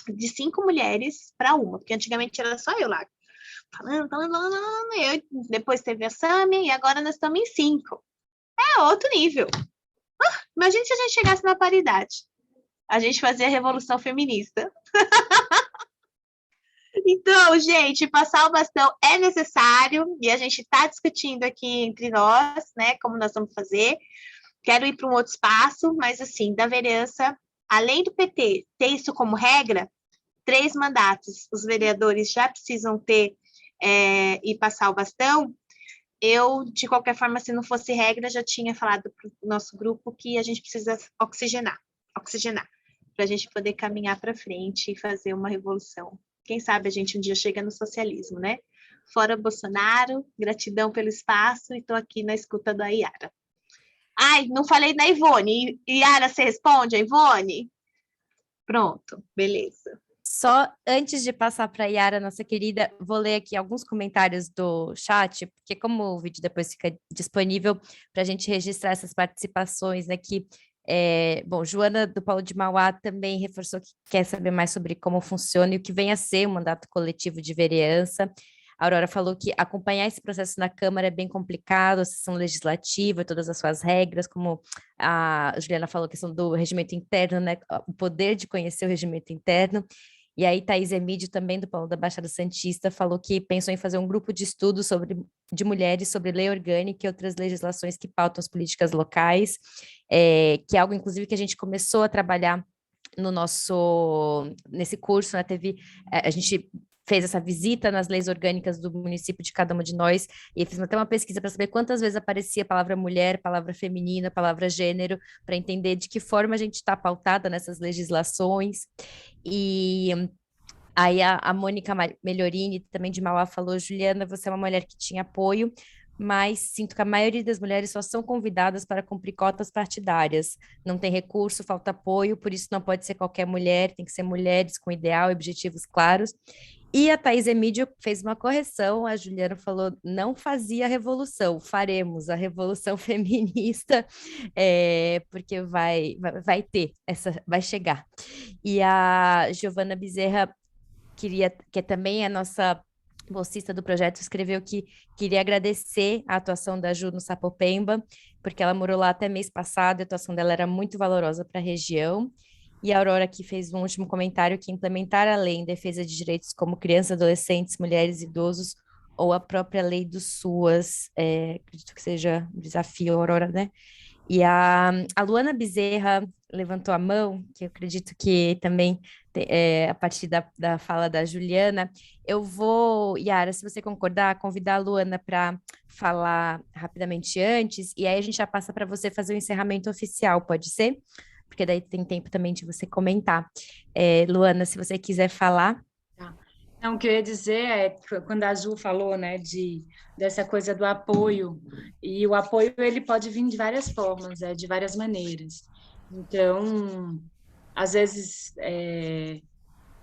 [SPEAKER 4] de 5 mulheres para uma, porque antigamente era só eu lá, falando, depois teve a Sâmia, e agora nós estamos em 5. É outro nível. Imagina se a gente chegasse na paridade. A gente fazia a revolução feminista. Então, gente, passar o bastão é necessário, e a gente está discutindo aqui entre nós, né, como nós vamos fazer. Quero ir para um outro espaço, mas, assim, da vereança, além do PT ter isso como regra, 3 mandatos, os vereadores já precisam ter e passar o bastão. Eu, de qualquer forma, se não fosse regra, já tinha falado para o nosso grupo que a gente precisa oxigenar, para a gente poder caminhar para frente e fazer uma revolução. Quem sabe a gente um dia chega no socialismo, né? Fora Bolsonaro, gratidão pelo espaço, e estou aqui na escuta da Yara. Ai, não falei da Ivone. Yara, você responde a Ivone? Pronto, beleza.
[SPEAKER 1] Só antes de passar para a Yara, nossa querida, vou ler aqui alguns comentários do chat, porque como o vídeo depois fica disponível para a gente registrar essas participações aqui. Bom, Joana do Paulo de Mauá também reforçou que quer saber mais sobre como funciona e o que vem a ser o mandato coletivo de vereança. A Aurora falou que acompanhar esse processo na Câmara é bem complicado, a sessão legislativa, todas as suas regras, como a Juliana falou, a questão do regimento interno, né, o poder de conhecer o regimento interno. E aí, Thaís Emídio, também do Polo da Baixada Santista, falou que pensou em fazer um grupo de estudo de mulheres sobre lei orgânica e outras legislações que pautam as políticas locais, que é algo, inclusive, que a gente começou a trabalhar nesse curso, né? A gente fez essa visita nas leis orgânicas do município de cada uma de nós, e fiz até uma pesquisa para saber quantas vezes aparecia a palavra mulher, palavra feminina, palavra gênero, para entender de que forma a gente está pautada nessas legislações. E aí a Mônica Melhorini, também de Mauá, falou: Juliana, você é uma mulher que tinha apoio, mas sinto que a maioria das mulheres só são convidadas para cumprir cotas partidárias. Não tem recurso, falta apoio, por isso não pode ser qualquer mulher, tem que ser mulheres com ideal e objetivos claros. E a Thaís Emídio fez uma correção, a Juliana falou, não fazia a revolução, faremos a revolução feminista, porque vai chegar. E a Giovana Bezerra, que também é nossa bolsista do projeto, escreveu que queria agradecer a atuação da Ju no Sapopemba, porque ela morou lá até mês passado, a atuação dela era muito valorosa para a região. E a Aurora aqui fez um último comentário, que implementar a lei em defesa de direitos como crianças, adolescentes, mulheres, idosos, ou a própria lei do SUAS, acredito que seja um desafio, Aurora, né? E a Luana Bezerra levantou a mão, que eu acredito que também, a partir da fala da Juliana, eu vou, Yara, se você concordar, convidar a Luana para falar rapidamente antes, e aí a gente já passa para você fazer o encerramento oficial, pode ser? Porque daí tem tempo também de você comentar. Luana, se você quiser falar.
[SPEAKER 7] Não, o que eu ia dizer é, quando a Ju falou, né, dessa coisa do apoio, e o apoio ele pode vir de várias formas, de várias maneiras. Então, às vezes,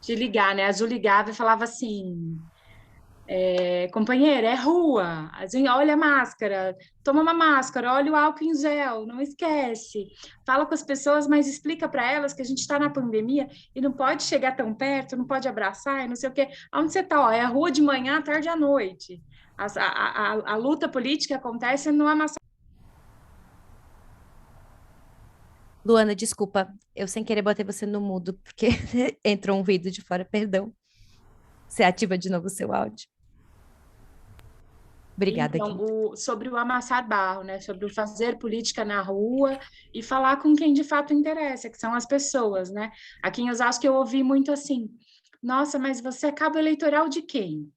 [SPEAKER 7] de ligar, né, a Ju ligava e falava assim, companheira, é rua, assim, olha a máscara, toma uma máscara, olha o álcool em gel, não esquece. Fala com as pessoas, mas explica para elas que a gente está na pandemia e não pode chegar tão perto, não pode abraçar, e não sei o quê. Onde você está? É a rua de manhã, à tarde e à noite. A luta política acontece no amassar.
[SPEAKER 1] Luana, desculpa, eu sem querer botei você no mudo, porque entrou um ruído de fora, perdão. Você ativa de novo o seu áudio. Obrigada.
[SPEAKER 7] Então, sobre o amassar barro, né? Sobre o fazer política na rua e falar com quem de fato interessa, que são as pessoas, né? Aqui em Osasco eu ouvi muito assim, nossa, mas você é cabo eleitoral de quem?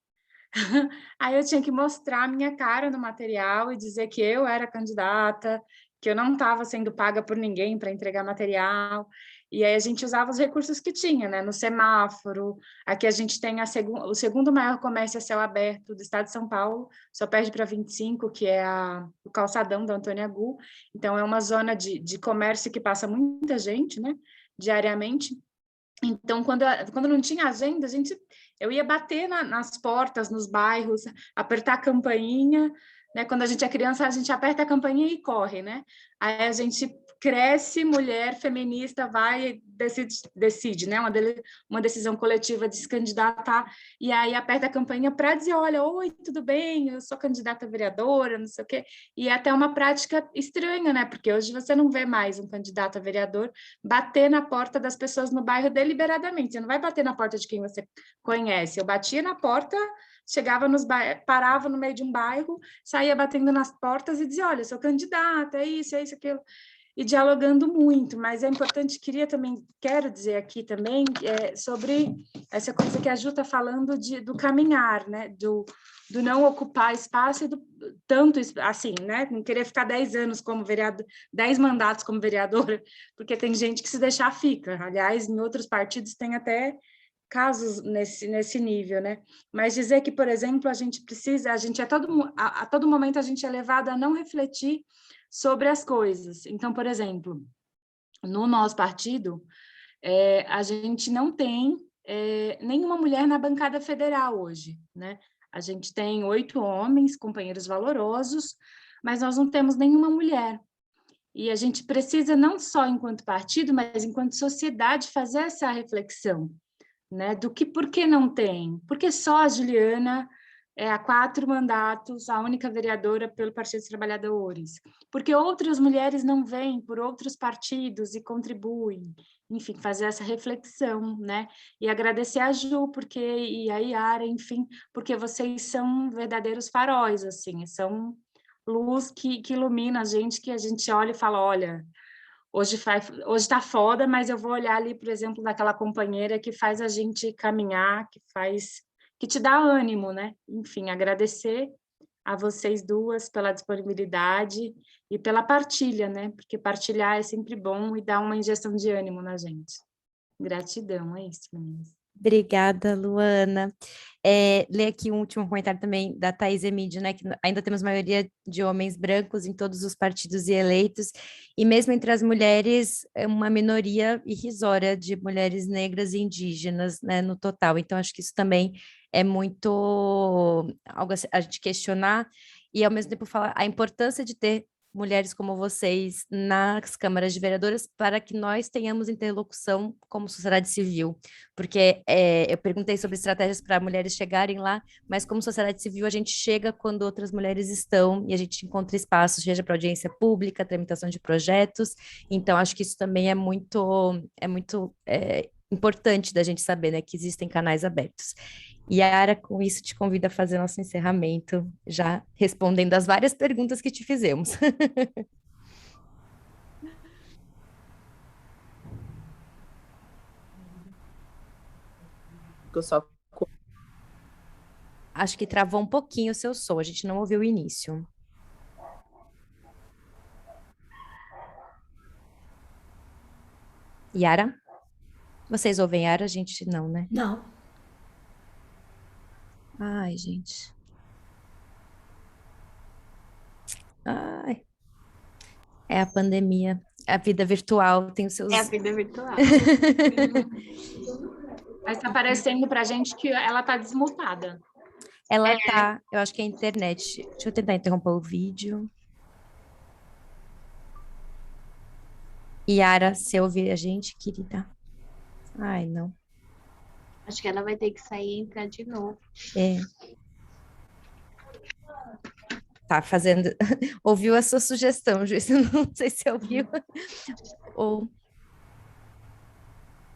[SPEAKER 7] Aí eu tinha que mostrar a minha cara no material e dizer que eu era candidata, que eu não estava sendo paga por ninguém para entregar material. E aí a gente usava os recursos que tinha, né? No semáforo, aqui a gente tem o segundo maior comércio a céu aberto do estado de São Paulo, só perde para 25, que é o calçadão da Antônia Gu. Então, é uma zona de comércio que passa muita gente, né? Diariamente. Então, quando não tinha agenda, eu ia bater nas portas, nos bairros, apertar a campainha, né? Quando a gente é criança, a gente aperta a campainha e corre, né? Aí a gente cresce, mulher feminista, vai, decide, né? Uma decisão coletiva de se candidatar, e aí aperta a campainha para dizer, olha, oi, tudo bem? Eu sou candidata a vereadora, não sei o quê. E é até uma prática estranha, né? Porque hoje você não vê mais um candidato a vereador bater na porta das pessoas no bairro deliberadamente. Você não vai bater na porta de quem você conhece. Eu batia na porta, chegava parava no meio de um bairro, saía batendo nas portas e dizia, olha, sou candidata, é isso, aquilo. E dialogando muito, mas é importante, quero dizer aqui também, sobre essa coisa que a Ju está falando do caminhar, né? Do não ocupar espaço e tanto assim, né? Não querer ficar 10 anos como vereador, 10 mandatos como vereadora, porque tem gente que se deixar fica. Aliás, em outros partidos tem até casos nesse nível, né? Mas dizer que, por exemplo, a todo momento a gente é levado a não refletir sobre as coisas. Então, por exemplo, no nosso partido, a gente não tem nenhuma mulher na bancada federal hoje, né? A gente tem 8 homens, companheiros valorosos, mas nós não temos nenhuma mulher. E a gente precisa, não só enquanto partido, mas enquanto sociedade, fazer essa reflexão, né? Por que não tem? Porque só a Juliana há 4 mandatos, a única vereadora pelo Partido dos Trabalhadores. Porque outras mulheres não vêm por outros partidos e contribuem. Enfim, fazer essa reflexão, né? E agradecer a Ju, e a Yara, enfim, porque vocês são verdadeiros faróis, assim, são luz que ilumina que a gente olha e fala, olha, hoje está foda, mas eu vou olhar ali, por exemplo, daquela companheira que faz a gente caminhar, que te dá ânimo, né? Enfim, agradecer a vocês duas pela disponibilidade e pela partilha, né? Porque partilhar é sempre bom e dá uma injeção de ânimo na gente. Gratidão, é isso, meninas.
[SPEAKER 1] Obrigada, Luana. Ler aqui um último comentário também da Thaís Emídio, né? Que ainda temos maioria de homens brancos em todos os partidos e eleitos, e mesmo entre as mulheres, é uma minoria irrisória de mulheres negras e indígenas, né, no total. Então, acho que isso também é muito algo a gente questionar, e ao mesmo tempo falar a importância de ter mulheres como vocês nas câmaras de vereadoras para que nós tenhamos interlocução como sociedade civil, porque eu perguntei sobre estratégias para mulheres chegarem lá, mas como sociedade civil a gente chega quando outras mulheres estão e a gente encontra espaços, seja para audiência pública, tramitação de projetos, então acho que isso também é muito importante da gente saber, né, que existem canais abertos. E a Yara, com isso, te convido a fazer nosso encerramento, já respondendo as várias perguntas que te fizemos. Acho que travou um pouquinho o seu som, a gente não ouviu o início. Yara? Vocês ouvem Yara? A gente não, né?
[SPEAKER 5] Não.
[SPEAKER 1] Ai, gente. Ai. É a pandemia. A vida virtual tem os seus...
[SPEAKER 4] É a vida virtual.
[SPEAKER 7] Mas está parecendo para a gente que ela está desmutada.
[SPEAKER 1] Ela tá, eu acho que é a internet. Deixa eu tentar interromper o vídeo. Yara, você ouvir a gente, querida? Ai, não.
[SPEAKER 4] Acho que ela vai ter que sair e entrar de novo.
[SPEAKER 1] Tá fazendo... Ouviu a sua sugestão, Juiz? Não sei se ouviu. Ou...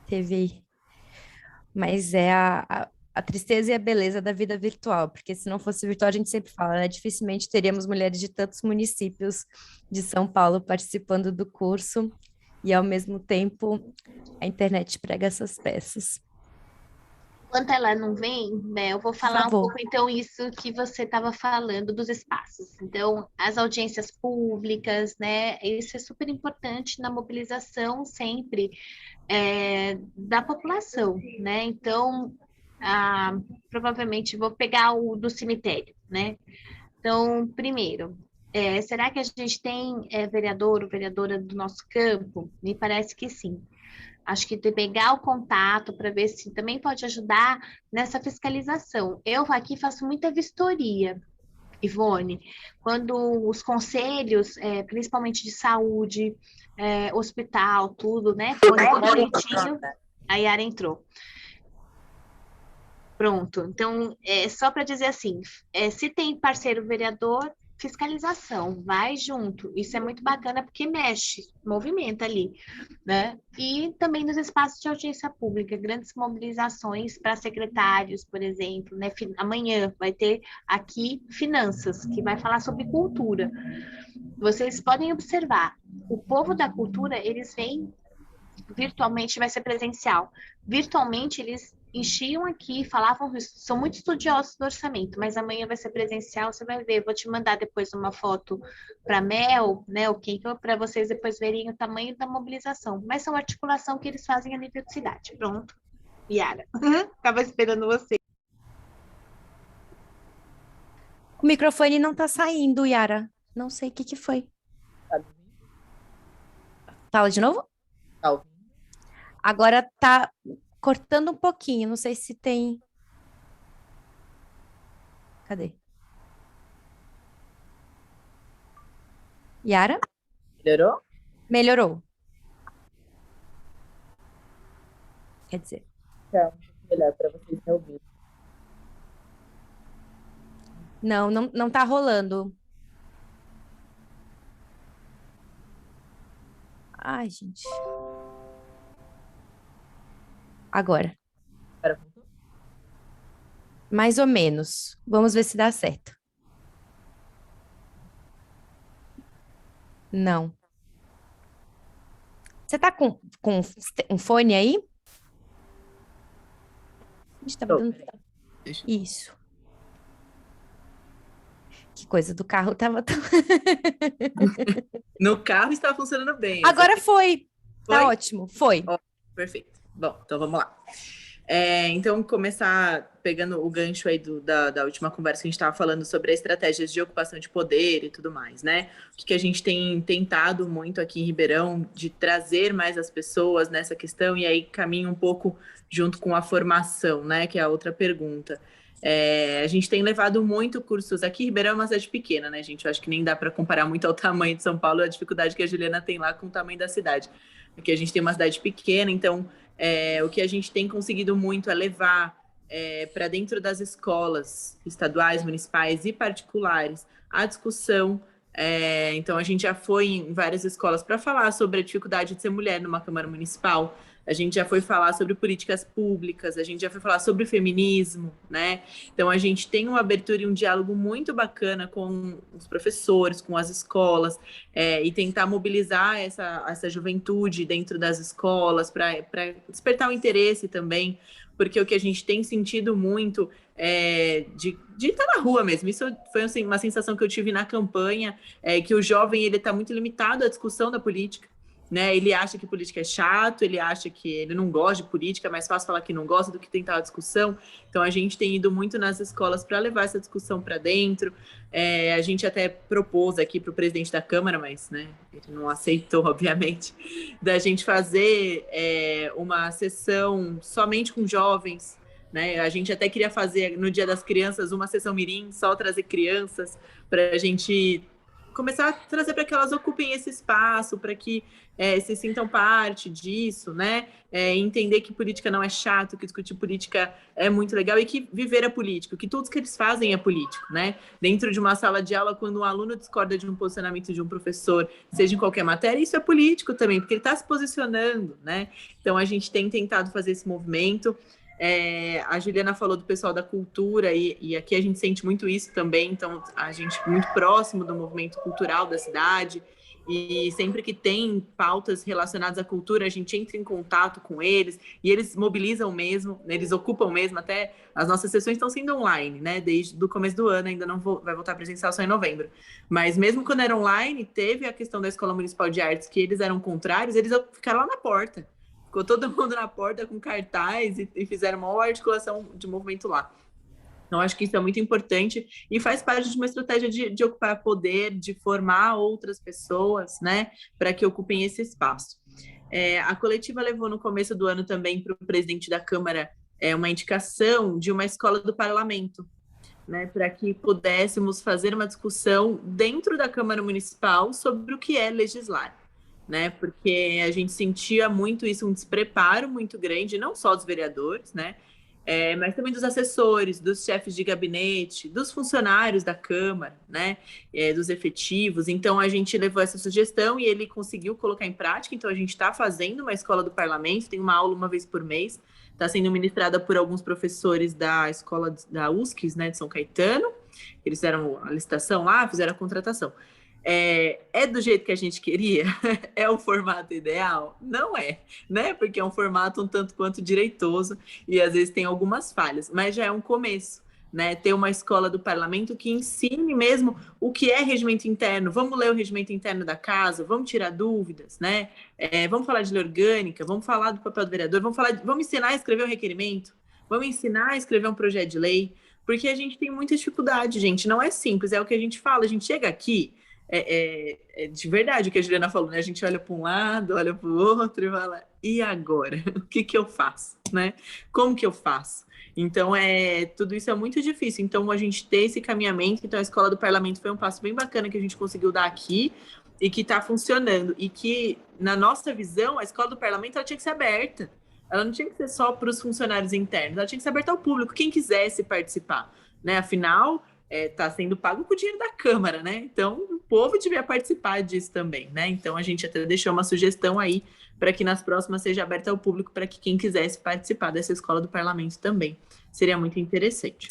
[SPEAKER 1] Teve... Mas é a tristeza e a beleza da vida virtual, porque se não fosse virtual, a gente sempre fala, né? Dificilmente teríamos mulheres de tantos municípios de São Paulo participando do curso, e ao mesmo tempo a internet prega essas peças.
[SPEAKER 4] Enquanto ela não vem, né, eu vou falar um pouco, então, isso que você estava falando dos espaços. Então, as audiências públicas, né, isso é super importante na mobilização sempre da população, né? Então, provavelmente vou pegar o do cemitério, né? Então, primeiro, será que a gente tem vereador ou vereadora do nosso campo? Me parece que sim. Acho que de pegar o contato para ver se também pode ajudar nessa fiscalização. Eu aqui faço muita vistoria, Ivone, quando os conselhos, principalmente de saúde, hospital, tudo, né? Quando é bonitinho, a Yara entrou. Pronto. Então, só para dizer assim, se tem parceiro vereador, fiscalização, vai junto. Isso é muito bacana porque mexe, movimenta ali, né? E também nos espaços de audiência pública, grandes mobilizações para secretários, por exemplo, né? Amanhã vai ter aqui finanças, que vai falar sobre cultura. Vocês podem observar, o povo da cultura, eles vêm virtualmente, vai ser presencial. Virtualmente, eles enchiam aqui, falavam, são muito estudiosos do orçamento, mas amanhã vai ser presencial, você vai ver, vou te mandar depois uma foto para Mel, né, o que para vocês depois verem o tamanho da mobilização, mas são articulação que eles fazem a nível de cidade. Pronto, Yara, estava esperando você.
[SPEAKER 1] O microfone não tá saindo, Yara. Não sei o que foi. Fala de novo? Agora tá cortando um pouquinho, não sei se tem... Cadê? Yara?
[SPEAKER 3] Melhorou?
[SPEAKER 1] Melhorou. Quer dizer...
[SPEAKER 3] Tá melhor para vocês me ouvirem.
[SPEAKER 1] Não tá rolando. Ai, gente. Agora. Mais ou menos. Vamos ver se dá certo. Não. Você tá com um fone aí? A gente tava dando... Isso. Que coisa do carro tava...
[SPEAKER 3] No carro estava funcionando bem.
[SPEAKER 1] Agora foi. Tá ótimo. Foi.
[SPEAKER 3] Oh, perfeito. Bom, então vamos lá. Então, começar pegando o gancho aí da última conversa que a gente estava falando sobre as estratégias de ocupação de poder e tudo mais, né? O que a gente tem tentado muito aqui em Ribeirão de trazer mais as pessoas nessa questão, e aí caminha um pouco junto com a formação, né? Que é a outra pergunta. A gente tem levado muito cursos aqui. Ribeirão é uma cidade pequena, né, gente? Eu acho que nem dá para comparar muito ao tamanho de São Paulo, a dificuldade que a Juliana tem lá com o tamanho da cidade. Porque a gente tem uma cidade pequena, então o que a gente tem conseguido muito é levar para dentro das escolas estaduais, municipais e particulares a discussão. Então, a gente já foi em várias escolas para falar sobre a dificuldade de ser mulher numa Câmara Municipal. A gente já foi falar sobre políticas públicas, a gente já foi falar sobre feminismo, né? Então, a gente tem uma abertura e um diálogo muito bacana com os professores, com as escolas, e tentar mobilizar essa juventude dentro das escolas para despertar o interesse também, porque o que a gente tem sentido muito de estar na rua mesmo. Isso foi assim, uma sensação que eu tive na campanha, que o jovem ele está muito limitado à discussão da política. Né? Ele acha que política é chato, ele acha que ele não gosta de política, é mais fácil falar que não gosta do que tentar a discussão. Então, a gente tem ido muito nas escolas para levar essa discussão para dentro. A gente até propôs aqui para o presidente da Câmara, mas né, ele não aceitou, obviamente, da gente fazer uma sessão somente com jovens. Né? A gente até queria fazer, no Dia das Crianças, uma sessão mirim, só trazer crianças, para a gente começar a trazer para que elas ocupem esse espaço, para que se sintam parte disso, né? Entender que política não é chato, que discutir política é muito legal e que viver é político, que tudo que eles fazem é político, né? Dentro de uma sala de aula, quando um aluno discorda de um posicionamento de um professor, seja em qualquer matéria, isso é político também, porque ele está se posicionando, né? Então, a gente tem tentado fazer esse movimento. A Juliana falou do pessoal da cultura e aqui a gente sente muito isso também, então a gente muito próximo do movimento cultural da cidade e sempre que tem pautas relacionadas à cultura, a gente entra em contato com eles, e eles mobilizam mesmo, eles ocupam mesmo, até as nossas sessões estão sendo online, né, desde o começo do ano, ainda não vai voltar presencial só em novembro, mas mesmo quando era online, teve a questão da Escola Municipal de Artes, que eles eram contrários, eles ficaram lá na porta, ficou todo mundo na porta com cartaz, e fizeram uma articulação de movimento lá. Então, acho que isso é muito importante e faz parte de uma estratégia de ocupar poder, de formar outras pessoas, né, para que ocupem esse espaço. A coletiva levou no começo do ano também para o presidente da Câmara uma indicação de uma escola do parlamento, né, para que pudéssemos fazer uma discussão dentro da Câmara Municipal sobre o que é legislar, né, porque a gente sentia muito isso, um despreparo muito grande, não só dos vereadores, né, mas também dos assessores, dos chefes de gabinete, dos funcionários da Câmara, né, dos efetivos. Então, a gente levou essa sugestão e ele conseguiu colocar em prática. Então, a gente está fazendo uma escola do parlamento, tem uma aula uma vez por mês, está sendo ministrada por alguns professores da escola da USCS, né, de São Caetano. Eles fizeram a licitação lá, fizeram a contratação. É do jeito que a gente queria? É o formato ideal? Não é, né? Porque é um formato um tanto quanto direitoso e às vezes tem algumas falhas, mas já é um começo, né? Ter uma escola do parlamento que ensine mesmo o que é regimento interno. Vamos ler o regimento interno da casa, vamos tirar dúvidas, né? Vamos falar de lei orgânica, vamos falar do papel do vereador, vamos ensinar a escrever um requerimento, vamos ensinar a escrever um projeto de lei, porque a gente tem muita dificuldade, gente. Não é simples, é o que a gente fala, a gente chega aqui. De verdade o que a Juliana falou, né? A gente olha para um lado, olha para o outro e fala, e agora? O que eu faço, né? Como que eu faço? Então, tudo isso é muito difícil. Então, a gente ter esse caminhamento, então a Escola do Parlamento foi um passo bem bacana que a gente conseguiu dar aqui e que está funcionando. E que, na nossa visão, a Escola do Parlamento ela tinha que ser aberta. Ela não tinha que ser só para os funcionários internos, ela tinha que ser aberta ao público, quem quisesse participar, né? Afinal, está sendo pago com o dinheiro da Câmara, né? Então, o povo devia participar disso também, né? Então, a gente até deixou uma sugestão aí para que nas próximas seja aberta ao público, para que quem quisesse participar dessa escola do parlamento também. Seria muito interessante.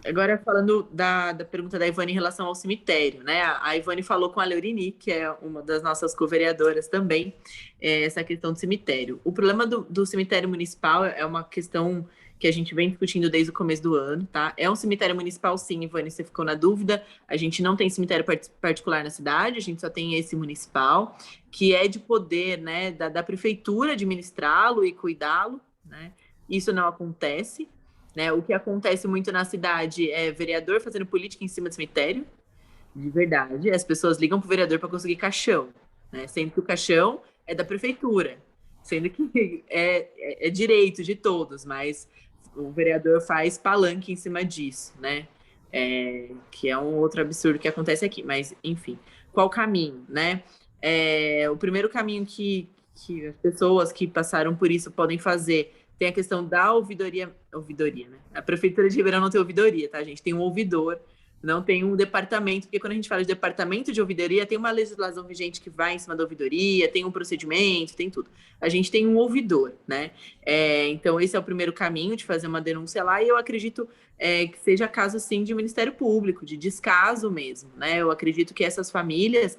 [SPEAKER 3] Agora, falando da pergunta da Ivone em relação ao cemitério, né? A Ivone falou com a Leurini, que é uma das nossas co-vereadoras também, essa questão do cemitério. O problema do cemitério municipal é uma questão que a gente vem discutindo desde o começo do ano, tá? É um cemitério municipal, sim, Ivone, você ficou na dúvida. A gente não tem cemitério particular na cidade, a gente só tem esse municipal, que é de poder, né, da prefeitura administrá-lo e cuidá-lo, né? Isso não acontece, né? O que acontece muito na cidade é vereador fazendo política em cima do cemitério, de verdade. As pessoas ligam pro vereador para conseguir caixão, né? Sendo que o caixão é da prefeitura, sendo que é direito de todos, mas o vereador faz palanque em cima disso, né? Que é um outro absurdo que acontece aqui. Mas, enfim, qual o caminho, né? O primeiro caminho que as pessoas que passaram por isso podem fazer tem a questão da ouvidoria, né? A Prefeitura de Ribeirão não tem ouvidoria, tá, gente? Tem um ouvidor, não tem um departamento, porque quando a gente fala de departamento de ouvidoria, tem uma legislação vigente que vai em cima da ouvidoria, tem um procedimento, tem tudo. A gente tem um ouvidor, né? Então, esse é o primeiro caminho de fazer uma denúncia lá, e eu acredito que seja caso, sim, de Ministério Público, de descaso mesmo, né? Eu acredito que essas famílias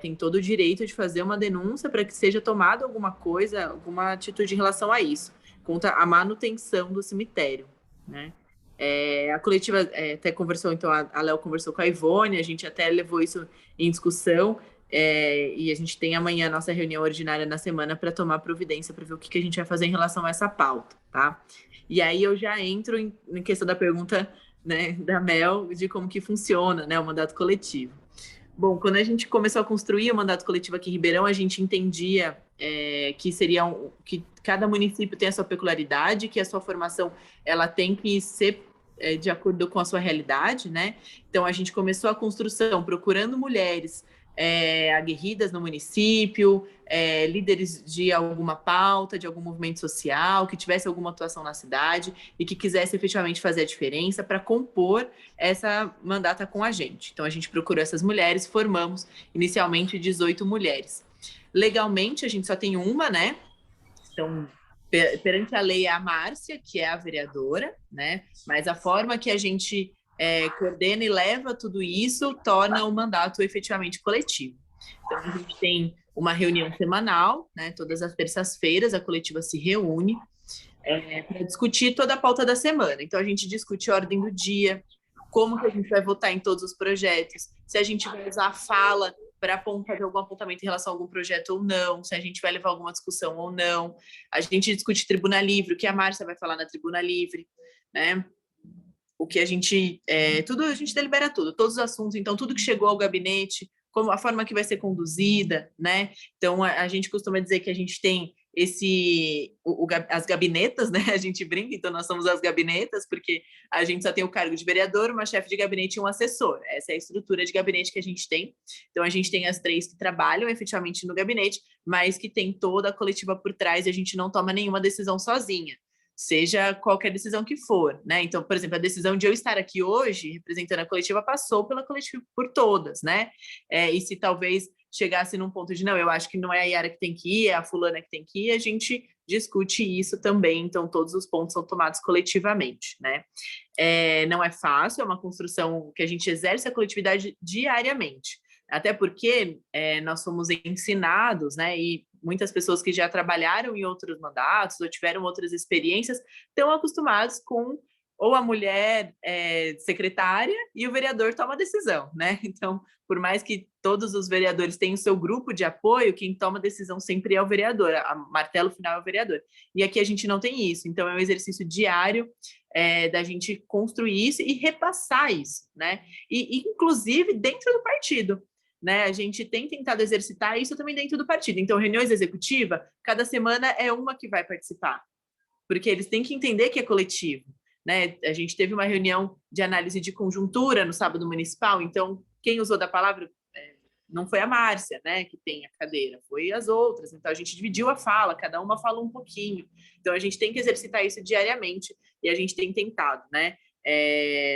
[SPEAKER 3] têm todo o direito de fazer uma denúncia para que seja tomada alguma coisa, alguma atitude em relação a isso, contra a manutenção do cemitério, né? A coletiva até conversou, então a Léo conversou com a Ivone, a gente até levou isso em discussão, e a gente tem amanhã a nossa reunião ordinária na semana para tomar providência, para ver o que a gente vai fazer em relação a essa pauta, tá? E aí eu já entro em questão da pergunta, né, da Mel, de como que funciona, né, o mandato coletivo. Bom, quando a gente começou a construir o mandato coletivo aqui em Ribeirão, a gente entendia que que cada município tem a sua peculiaridade, que a sua formação ela tem que ser de acordo com a sua realidade, né? Então, a gente começou a construção procurando mulheres aguerridas no município, líderes de alguma pauta, de algum movimento social, que tivesse alguma atuação na cidade e que quisesse efetivamente fazer a diferença para compor essa mandata com a gente. Então, a gente procurou essas mulheres, formamos inicialmente 18 mulheres. Legalmente, a gente só tem uma, né? Então, perante a lei é a Márcia, que é a vereadora, né? Mas a forma que a gente coordena e leva tudo isso, torna o mandato efetivamente coletivo. Então, a gente tem uma reunião semanal, né? Todas as terças-feiras a coletiva se reúne para discutir toda a pauta da semana. Então, a gente discute a ordem do dia, como que a gente vai votar em todos os projetos, se a gente vai usar a fala para fazer algum apontamento em relação a algum projeto ou não, se a gente vai levar alguma discussão ou não. A gente discute Tribuna Livre, o que a Márcia vai falar na Tribuna Livre, né? O que a gente... tudo, a gente delibera tudo, todos os assuntos, então tudo que chegou ao gabinete, como a forma que vai ser conduzida, né? Então, a gente costuma dizer que a gente tem as gabinetas, né? A gente brinca, então nós somos as gabinetas, porque a gente só tem o cargo de vereador, uma chefe de gabinete e um assessor. Essa é a estrutura de gabinete que a gente tem. Então, a gente tem as 3 que trabalham efetivamente no gabinete, mas que tem toda a coletiva por trás e a gente não toma nenhuma decisão sozinha, seja qualquer decisão que for, né? Então, por exemplo, a decisão de eu estar aqui hoje, representando a coletiva, passou pela coletiva por todas, né? E se talvez chegasse num ponto de, não, eu acho que não é a Yara que tem que ir, é a fulana que tem que ir, a gente discute isso também, então todos os pontos são tomados coletivamente, né? Não é fácil, é uma construção que a gente exerce a coletividade diariamente, até porque nós somos ensinados, né, e muitas pessoas que já trabalharam em outros mandatos ou tiveram outras experiências estão acostumados com ou a mulher secretária e o vereador toma a decisão, né? Então, por mais que todos os vereadores tenham o seu grupo de apoio, quem toma a decisão sempre é o vereador, a martelo final é o vereador. E aqui a gente não tem isso, então é um exercício diário da gente construir isso e repassar isso, né? E inclusive dentro do partido, né? A gente tem tentado exercitar isso também dentro do partido. Então, reuniões executivas, cada semana é uma que vai participar, porque eles têm que entender que é coletivo, né? A gente teve uma reunião de análise de conjuntura no sábado municipal, então quem usou da palavra não foi a Márcia, né, que tem a cadeira, foi as outras. Então a gente dividiu a fala, cada uma falou um pouquinho. Então a gente tem que exercitar isso diariamente e a gente tem tentado, né,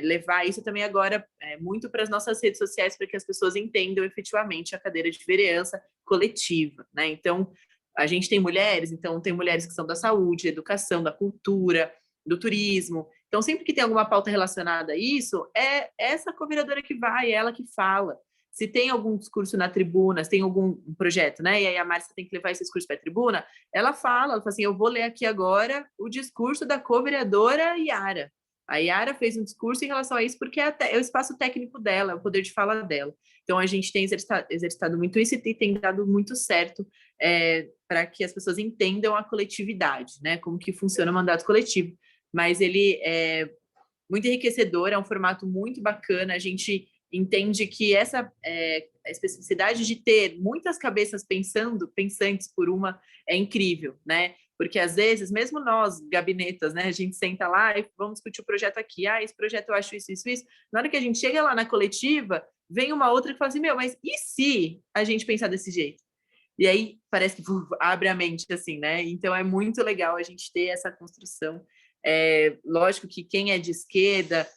[SPEAKER 3] levar isso também agora muito para as nossas redes sociais para que as pessoas entendam efetivamente a cadeira de vereança coletiva, né? Então a gente tem mulheres, então tem mulheres que são da saúde, da educação, da cultura, do turismo. Então, sempre que tem alguma pauta relacionada a isso, é essa co-vereadora que vai, é ela que fala. Se tem algum discurso na tribuna, se tem algum projeto, né? E aí a Márcia tem que levar esse discurso para a tribuna, ela fala assim, eu vou ler aqui agora o discurso da co-vereadora Yara. A Yara fez um discurso em relação a isso porque é o espaço técnico dela, é o poder de fala dela. Então, a gente tem exercitado muito isso e tem dado muito certo para que as pessoas entendam a coletividade, né? Como que funciona o mandato coletivo. Mas ele é muito enriquecedor, é um formato muito bacana, a gente entende que essa a especificidade de ter muitas cabeças pensantes por uma, é incrível, né? Porque às vezes, mesmo nós, gabinetas, né, a gente senta lá e vamos discutir o projeto aqui, esse projeto eu acho isso, isso, isso. Na hora que a gente chega lá na coletiva, vem uma outra que fala assim, mas e se a gente pensar desse jeito? E aí parece que abre a mente, assim, né? Então é muito legal a gente ter essa construção. Lógico que quem é de esquerda,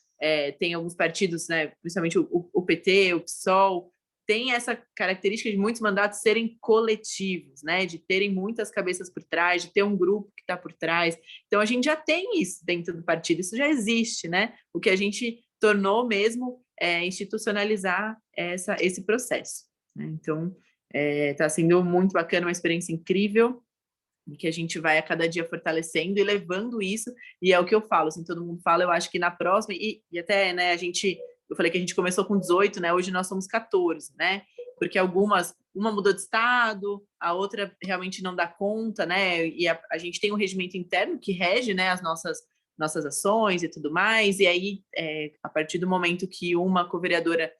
[SPEAKER 3] tem alguns partidos, né, principalmente o PT, o PSOL, tem essa característica de muitos mandatos serem coletivos, né, de terem muitas cabeças por trás, de ter um grupo que está por trás. Então, a gente já tem isso dentro do partido, isso já existe, né? O que a gente tornou mesmo institucionalizar esse processo, né? Então, está sendo muito bacana, uma experiência incrível, que a gente vai a cada dia fortalecendo e levando isso, e é o que eu falo, assim, todo mundo fala, eu acho que na próxima, e até, né, eu falei que a gente começou com 18, né, hoje nós somos 14, né, porque uma mudou de estado, a outra realmente não dá conta, né, e a gente tem um regimento interno que rege, né, as nossas ações e tudo mais, e aí, a partir do momento que uma co-vereadora,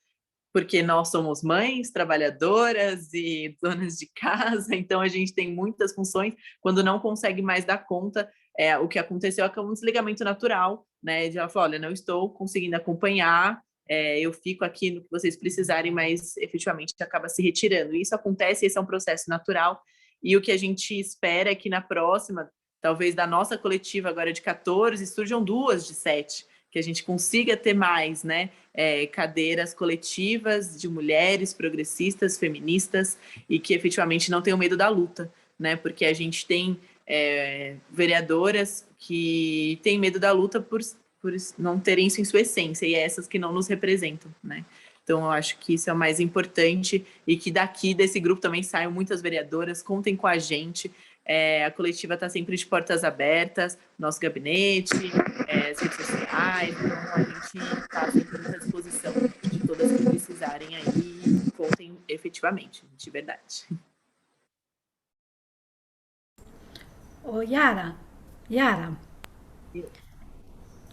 [SPEAKER 3] porque nós somos mães, trabalhadoras e donas de casa, então a gente tem muitas funções, quando não consegue mais dar conta, o que aconteceu é que é um desligamento natural, né, de ela falar, olha, não estou conseguindo acompanhar, eu fico aqui no que vocês precisarem, mas efetivamente acaba se retirando. Isso acontece, esse é um processo natural, e o que a gente espera é que na próxima, talvez da nossa coletiva agora de 14, surjam 2 de 7, que a gente consiga ter mais, né, cadeiras coletivas de mulheres progressistas, feministas, e que efetivamente não tenham medo da luta, né, porque a gente tem vereadoras que têm medo da luta por não terem isso em sua essência, e essas que não nos representam, né? Então, eu acho que isso é o mais importante, e que daqui desse grupo também saiam muitas vereadoras, contem com a gente. A coletiva está sempre de portas abertas, nosso gabinete, as redes sociais, então a gente está sempre à disposição de todas que precisarem aí, contem efetivamente, de verdade.
[SPEAKER 5] Ô, Yara,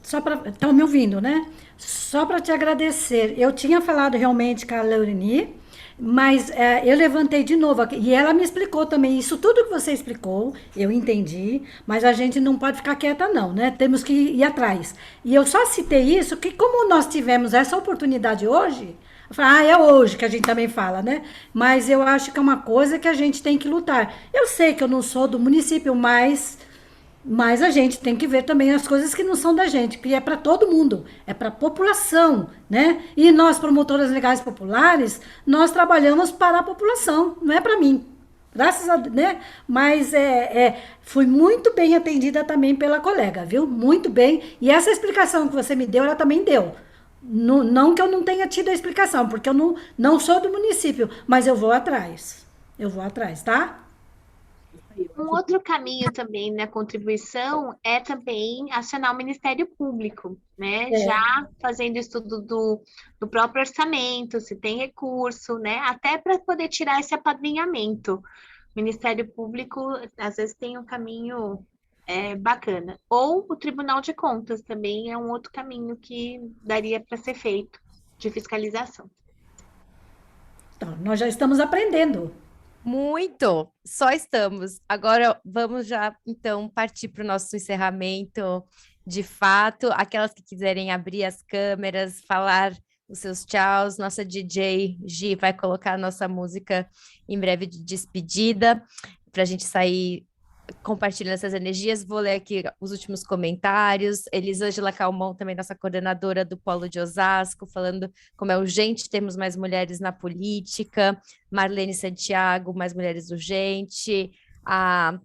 [SPEAKER 5] só para... Estão me ouvindo, né? Só para te agradecer. Eu tinha falado realmente com a Laureni, mas eu levantei de novo aqui, e ela me explicou também. Isso tudo que você explicou, eu entendi, mas a gente não pode ficar quieta não, né? Temos que ir atrás. E eu só citei isso, que como nós tivemos essa oportunidade hoje, eu falei, é hoje que a gente também fala, né? Mas eu acho que é uma coisa que a gente tem que lutar. Eu sei que eu não sou do município, mas a gente tem que ver também as coisas que não são da gente, que é para todo mundo, é para a população, né? E nós, promotoras legais populares, nós trabalhamos para a população, não é para mim. Graças a Deus, né? Mas fui muito bem atendida também pela colega, viu? Muito bem. E essa explicação que você me deu, ela também deu. Não que eu não tenha tido a explicação, porque eu não sou do município, mas eu vou atrás. Tá?
[SPEAKER 4] Um outro caminho também na contribuição é também acionar o Ministério Público, né? Já fazendo estudo do próprio orçamento, se tem recurso, né? Até para poder tirar esse apadrinhamento. O Ministério Público, às vezes, tem um caminho bacana. Ou o Tribunal de Contas também é um outro caminho que daria para ser feito de fiscalização.
[SPEAKER 5] Então, nós já estamos aprendendo.
[SPEAKER 1] Muito, só estamos. Agora vamos já, então, partir para o nosso encerramento de fato. Aquelas que quiserem abrir as câmeras, falar os seus tchauz, nossa DJ Gi vai colocar a nossa música em breve de despedida, para a gente sair compartilhando essas energias. Vou ler aqui os últimos comentários. Elisângela Calmon, também nossa coordenadora do Polo de Osasco, falando como é urgente termos mais mulheres na política. Marlene Santiago, mais mulheres urgente. A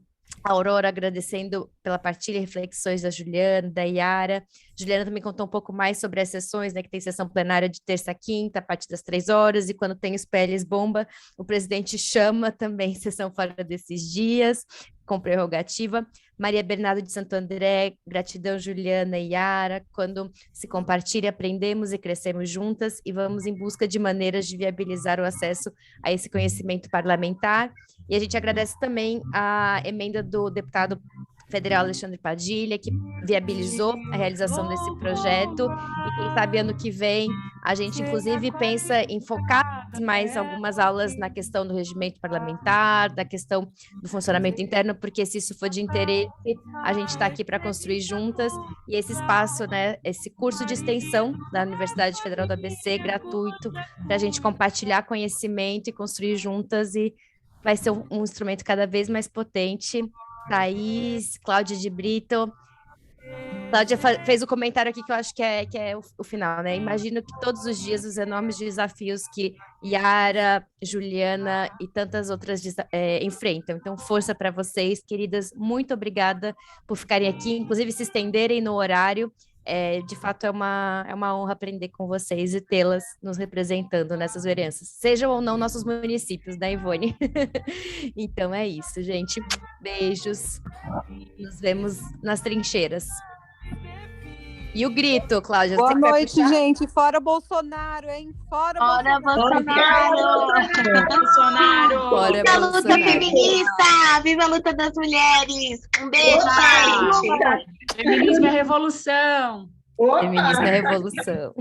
[SPEAKER 1] Aurora agradecendo pela partilha e reflexões da Juliana, da Yara. Juliana também contou um pouco mais sobre as sessões, né, que tem sessão plenária de terça a quinta, a partir das 3h, e quando tem os PLs bomba, o presidente chama também sessão fora desses dias, com prerrogativa. Maria Bernardo de Santo André, gratidão Juliana e Yara, quando se compartilha, aprendemos e crescemos juntas e vamos em busca de maneiras de viabilizar o acesso a esse conhecimento parlamentar. E a gente agradece também a emenda do deputado federal Alexandre Padilha, que viabilizou a realização desse projeto, e quem sabe ano que vem a gente inclusive pensa em focar mais algumas aulas na questão do regimento parlamentar, da questão do funcionamento interno, porque se isso for de interesse, a gente está aqui para construir juntas, e esse espaço, né, esse curso de extensão da Universidade Federal do ABC, gratuito, para a gente compartilhar conhecimento e construir juntas, e vai ser um instrumento cada vez mais potente. Thaís, Cláudia de Brito. Cláudia fez o comentário aqui que eu acho que é o final, né? Imagino que todos os dias os enormes desafios que Yara, Juliana e tantas outras enfrentam. Então, força para vocês, queridas. Muito obrigada por ficarem aqui, inclusive se estenderem no horário. De fato, é uma honra aprender com vocês e tê-las nos representando nessas vereanças, sejam ou não nossos municípios, né, Ivone? Então é isso, gente. Beijos. Nos vemos nas trincheiras. E o grito, Cláudia.
[SPEAKER 8] Boa noite, gente. Fora Bolsonaro, hein? Fora
[SPEAKER 4] Bolsonaro!
[SPEAKER 7] Bolsonaro!
[SPEAKER 1] Fora
[SPEAKER 4] Viva a luta
[SPEAKER 1] Bolsonaro.
[SPEAKER 4] feminista! Viva a luta das mulheres! Um beijo, gente!
[SPEAKER 7] Feminismo é revolução!
[SPEAKER 1] Feminismo é revolução.